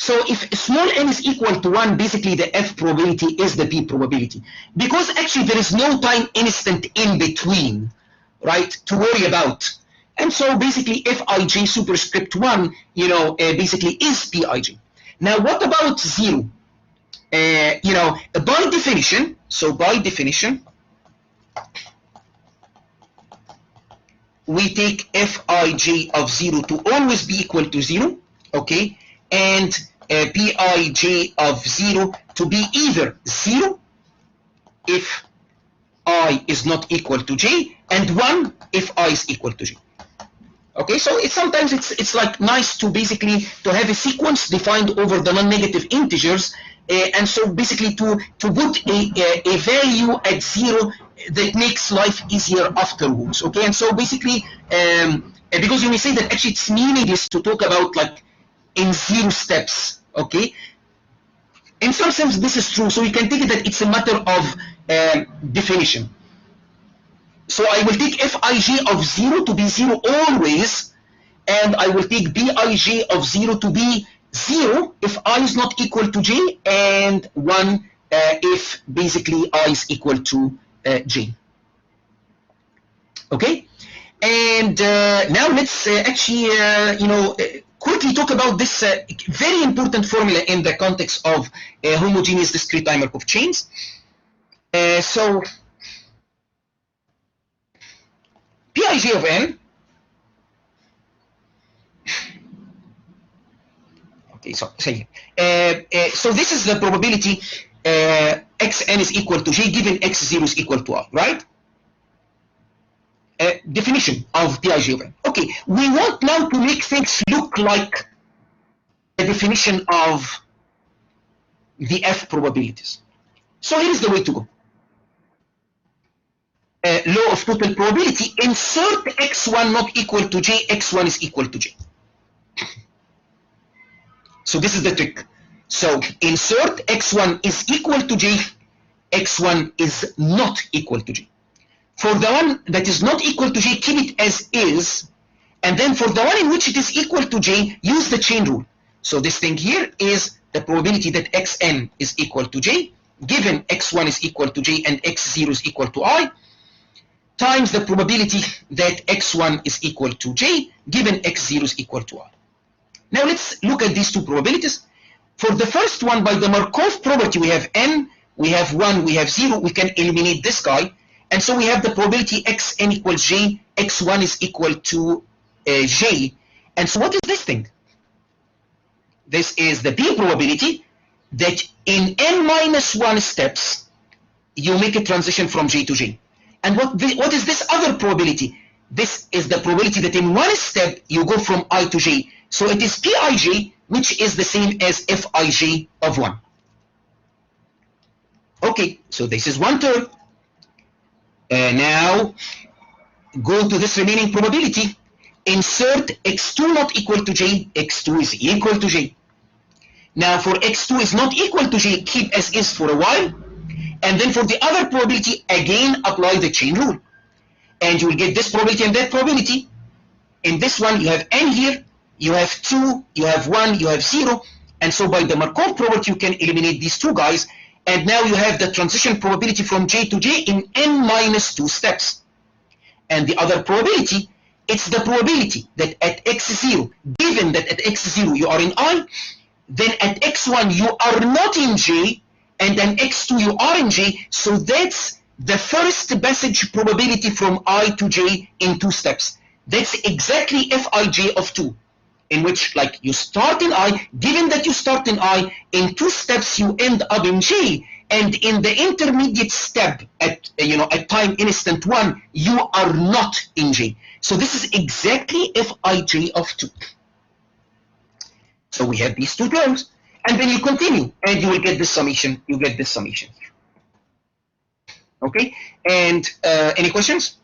Speaker 1: So if small n is equal to 1, basically the F probability is the P probability. Because actually there is no time instant in between, right, to worry about. And so basically Fij superscript 1, basically is Pij. Now what about 0? By definition, we take Fij of 0 to always be equal to 0, okay? And Pij of 0 to be either 0 if I is not equal to j, and 1 if I is equal to j. Okay, so sometimes it's like nice to basically to have a sequence defined over the non-negative integers, and so basically to put a value at 0 that makes life easier afterwards. Okay, and so basically because you may say that actually it's meaningless to talk about like in 0 steps. Okay, in some sense this is true, so you can take it that it's a matter of definition. So I will take Fij of 0 to be 0 always, and I will take Bij of 0 to be 0 if I is not equal to j, and 1 if basically I is equal to j. Okay, and now let's actually quickly talk about this very important formula in the context of homogeneous discrete time Markov chains. So Pij of n, okay, so this is the probability xn is equal to j given x0 is equal to r, right? Definition of Pij of n. Okay, we want now to make things look like the definition of the F probabilities. So here's the way to go. Law of total probability, insert x1 not equal to j, x1 is equal to j. So this is the trick. So insert x1 is equal to j, x1 is not equal to j. For the one that is not equal to j, keep it as is, and then for the one in which it is equal to j, use the chain rule. So this thing here is the probability that xn is equal to j, given x1 is equal to j and x0 is equal to I, times the probability that x1 is equal to j, given x0 is equal to I. Now let's look at these two probabilities. For the first one, by the Markov property, we have n, we have 1, we have 0, we can eliminate this guy, and so we have the probability xn equals j, x1 is equal to j. And so what is this thing? This is the P probability that in n-1 steps, you make a transition from j to j. And what is this other probability? This is the probability that in one step you go from I to j. So it is Pij, which is the same as Fij of 1. Okay, so this is one term. Now go to this remaining probability. Insert x2 not equal to j, x2 is equal to j. Now for x2 is not equal to j, keep as is for a while. And then for the other probability, again apply the chain rule. And you will get this probability and that probability. In this one, you have n here, you have 2, you have 1, you have 0. And so by the Markov property, you can eliminate these two guys. And now you have the transition probability from j to j in n minus 2 steps. And the other probability, it's the probability that at x0, given that at x0 you are in I, then at x1 you are not in j, and then x2 you are in j. So that's the first passage probability from I to j in 2 steps. That's exactly Fij of 2, in which like you start in I, given that you start in I, in 2 steps you end up in j, and in the intermediate step at at time instant 1 you are not in j. So this is exactly Fij of 2. So we have these two terms, and then you continue, and you will get this summation. You get this summation here. Okay, and any questions?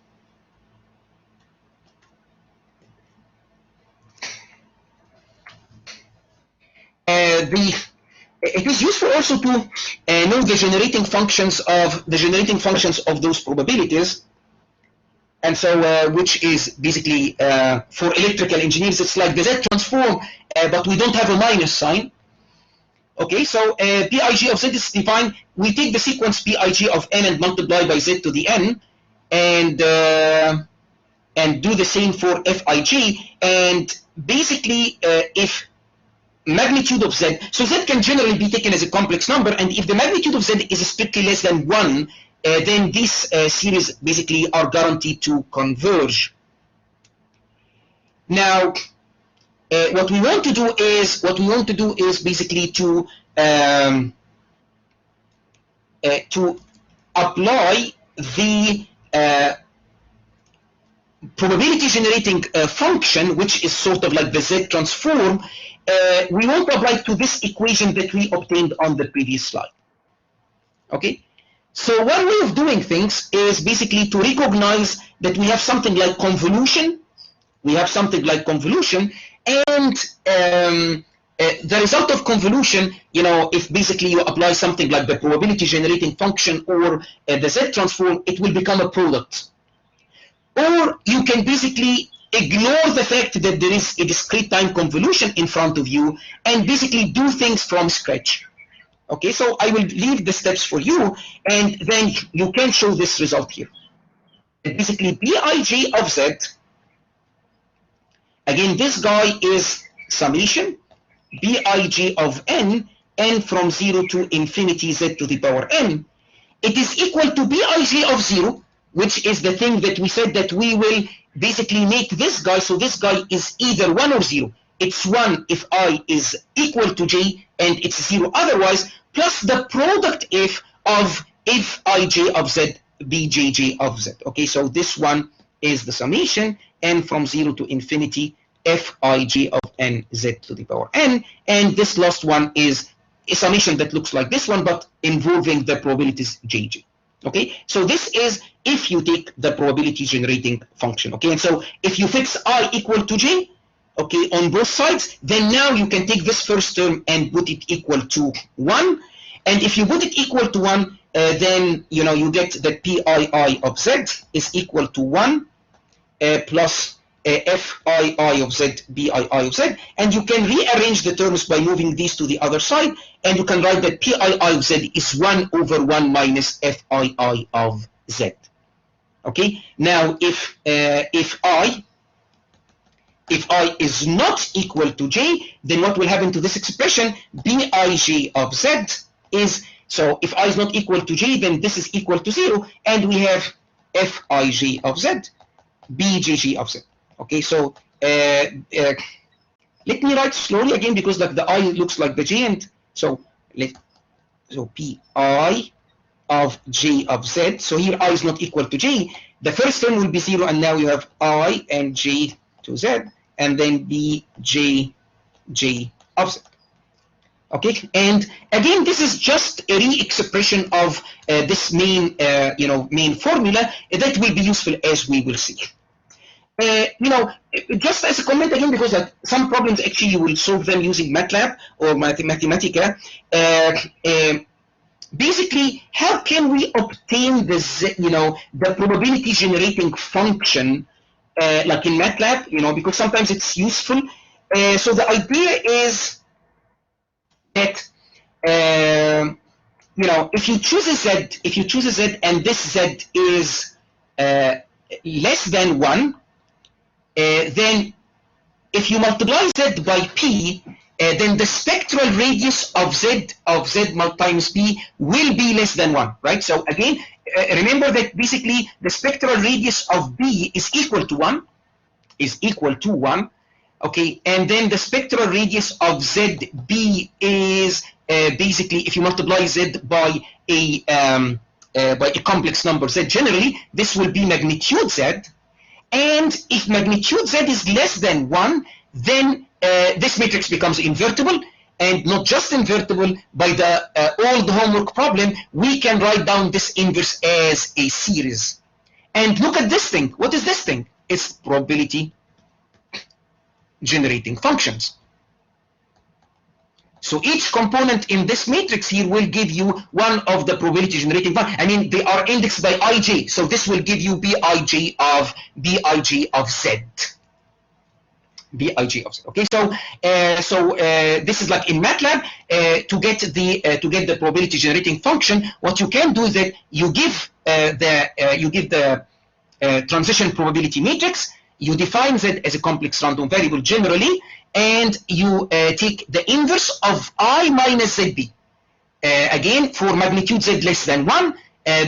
Speaker 1: It is useful also to know the generating functions of those probabilities, and so which is basically for electrical engineers, it's like the Z transform, but we don't have a minus sign. Okay, so Pij of Z is defined. We take the sequence Pij of n and multiply by Z to the n, and do the same for Fij. And basically, if magnitude of Z, so Z can generally be taken as a complex number, and if the magnitude of Z is strictly less than 1, then these series basically are guaranteed to converge. Now, what we want to do is basically to apply the probability generating function, which is sort of like the Z transform. We want to apply to this equation that we obtained on the previous slide. Okay, so one way of doing things is basically to recognize that we have something like convolution. And the result of convolution, if basically you apply something like the probability generating function or the Z transform, it will become a product. Or you can basically ignore the fact that there is a discrete time convolution in front of you and basically do things from scratch. Okay, so I will leave the steps for you, and then you can show this result here. Basically, Bij of Z, again, this guy is summation Bij of n from 0 to infinity Z to the power n. It is equal to Bij of 0, which is the thing that we said that we will basically make this guy, so this guy is either 1 or 0. It's 1 if I is equal to j, and it's 0 otherwise, plus the product of Fij of Z, Bjj of Z. Okay, so this one is the summation n from 0 to infinity Fij of n Z to the power n, and this last one is a summation that looks like this one, but involving the probabilities Jj. Okay, so this is if you take the probability generating function. Okay, and so if you fix I equal to j, okay, on both sides, then now you can take this first term and put it equal to 1. And if you put it equal to 1, then you get that Pii of Z is equal to 1 plus Fii of Z, Bii of Z, and you can rearrange the terms by moving these to the other side, and you can write that Pii of Z is 1 over 1 minus Fii of Z. Okay, now if I is not equal to j, then what will happen to this expression? Bij of Z is, so if I is not equal to j, then this is equal to 0, and we have Fij of Z, Bjj of Z. Okay, so let me write slowly again, because like the I looks like the j, and so Pi of j of Z. So here I is not equal to j, the first term will be 0, and now you have I and j to z, and then b, j, j of z. Okay, and again, this is just a re-expression of this main, main formula that will be useful as we will see. Just as a comment again, because some problems actually you will solve them using MATLAB or Mathematica. Basically, how can we obtain this, the probability generating function, like in MATLAB, because sometimes it's useful. So the idea is that, if you choose a z, and this z is less than 1, then if you multiply z by p, then the spectral radius of z times p will be less than 1, right? So again, remember that basically the spectral radius of b is equal to 1, okay, and then the spectral radius of zb is basically, if you multiply z by a complex number z, generally this will be magnitude z. And if magnitude z is less than 1, then this matrix becomes invertible, and not just invertible. By the old homework problem, we can write down this inverse as a series. And look at this thing. What is this thing? It's probability generating functions. So each component in this matrix here will give you one of the probability generating functions. I mean, they are indexed by ij, so this will give you bij of z. Bij of z. Okay, so this is like in MATLAB. To get the probability generating function, what you can do is that you give the transition probability matrix. You define z as a complex random variable generally, and you take the inverse of I minus zb. Again, for magnitude z less than 1,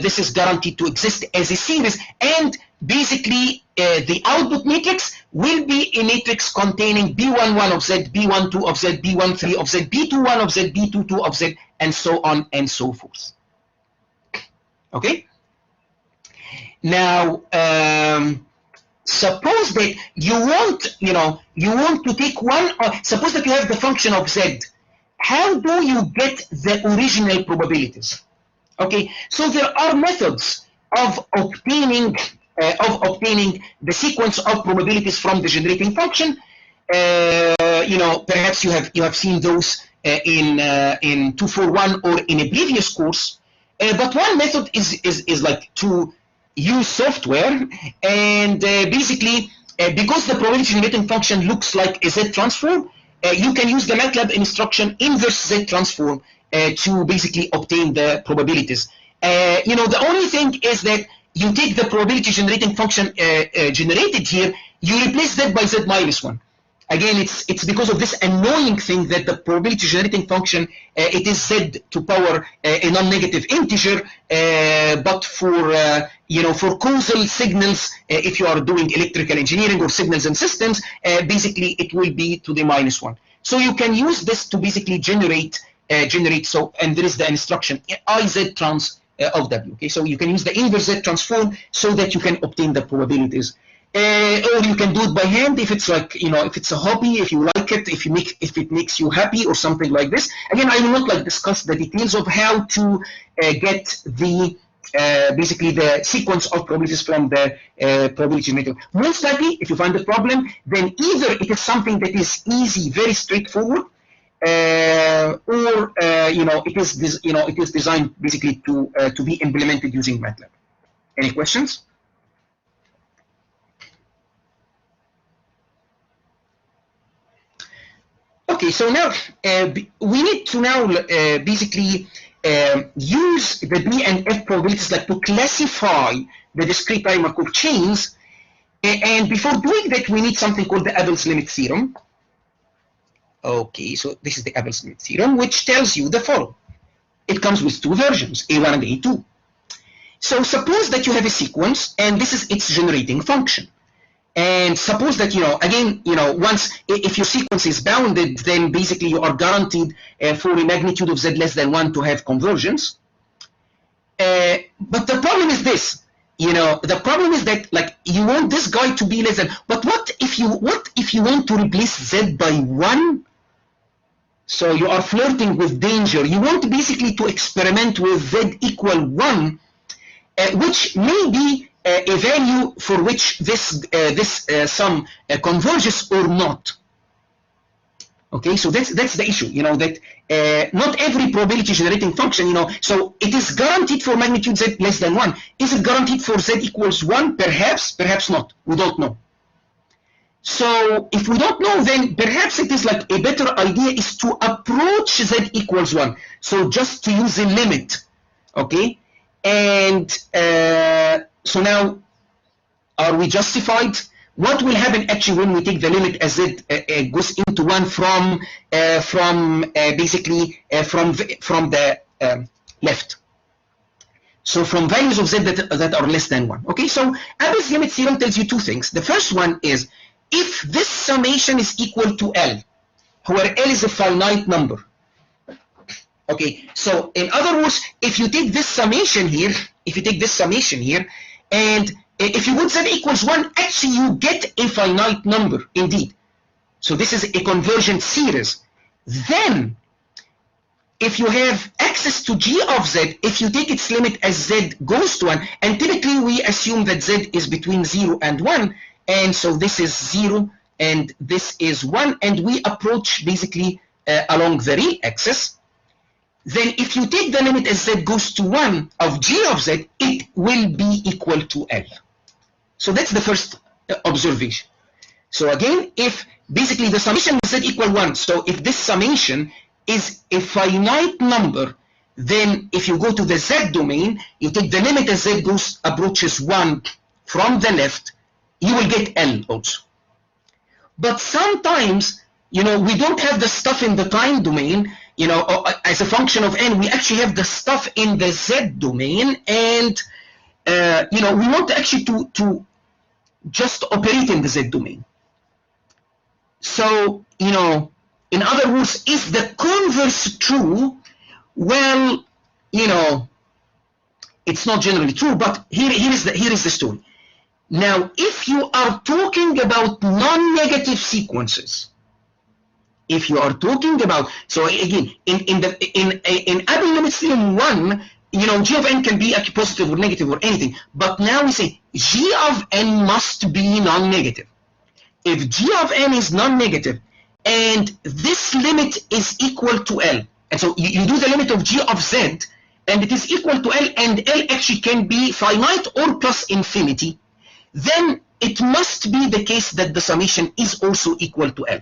Speaker 1: this is guaranteed to exist as a series, and basically the output matrix will be a matrix containing b11 of z, b12 of z, b13 of z, b21 of z, b22 of z, and so on and so forth. Okay? Now, suppose that you want to take one, suppose that you have the function of z. How do you get the original probabilities? Okay, so there are methods of obtaining the sequence of probabilities from the generating function. Perhaps you have seen those in 241 or in a previous course. But one method is like to use software, and basically because the probability generating function looks like a z transform, you can use the MATLAB instruction inverse z transform to basically obtain the probabilities. The only thing is that you take the probability generating function generated here, you replace that by z minus 1. Again, it's because of this annoying thing that the probability generating function, it is z to power a non-negative integer, but for causal signals, if you are doing electrical engineering or signals and systems, basically it will be to the minus 1. So you can use this to basically generate, so, and there is the instruction iz trans of w. Okay, so you can use the inverse z transform so that you can obtain the probabilities. Or you can do it by hand if it's like, if it's a hobby, if you like it, if it makes you happy or something like this. Again, I will not discuss the details of how to get the basically the sequence of probabilities from the probability generator. Most likely, if you find the problem, then either it is something that is easy, very straightforward, or it is designed basically to be implemented using MATLAB. Any questions? Okay, so now we need to now basically use the B and F probabilities to classify the discrete time Markov chains. And before doing that, we need something called the Abel's limit theorem. Okay, so this is the Abel's limit theorem, which tells you the following. It comes with two versions, A1 and A2. So suppose that you have a sequence, and this is its generating function. And suppose that, again, once, if your sequence is bounded, then basically you are guaranteed for a magnitude of z less than 1 to have convergence. But the problem is this. you know, the problem is that like you want this guy to be less than, but what if you want to replace z by 1? So you are flirting with danger. You want basically to experiment with z equal 1, which may be a value for which this sum converges or not. Okay, so that's the issue, you know, that not every probability generating function, you know, so it is guaranteed for magnitude z less than 1. Is it guaranteed for z equals 1? Perhaps, perhaps not. We don't know. So if we don't know, then perhaps it is like a better idea is to approach z equals 1. So just to use a limit, okay? And so now, are we justified? What will happen actually when we take the limit as z goes into 1 from the left? So from values of z that are less than 1. Okay, so Abel's limit theorem tells you two things. The first one is, if this summation is equal to L, where L is a finite number. Okay, so in other words, if you take this summation here, and if you put z equals 1, actually you get a finite number indeed. So this is a convergent series. Then, if you have access to g of z, if you take its limit as z goes to 1, and typically we assume that z is between 0 and 1, and so this is 0 and this is 1, and we approach basically along the real axis. Then if you take the limit as z goes to 1 of g of z, it will be equal to L. So that's the first observation. So again, if basically the summation with z equal 1, so if this summation is a finite number, then if you go to the z domain, you take the limit as z approaches 1 from the left, you will get L also. But sometimes, you know, we don't have the stuff in the time domain, you know, as a function of n, we actually have the stuff in the z domain, and you know, we want actually to just operate in the z domain. So, you know, in other words, is the converse true? Well, you know, it's not generally true, but here is the story. Now, if you are talking about non-negative sequences, if you are talking about, so again, in Abel limits theorem 1, you know, g of n can be positive or negative or anything, but now we say g of n must be non-negative. If g of n is non-negative and this limit is equal to L, and so you do the limit of g of z and it is equal to L, and L actually can be finite or plus infinity, then it must be the case that the summation is also equal to L.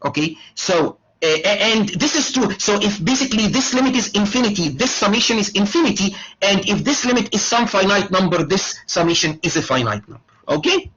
Speaker 1: Okay, so and this is true. So if basically this limit is infinity, this summation is infinity, and if this limit is some finite number, this summation is a finite number. Okay.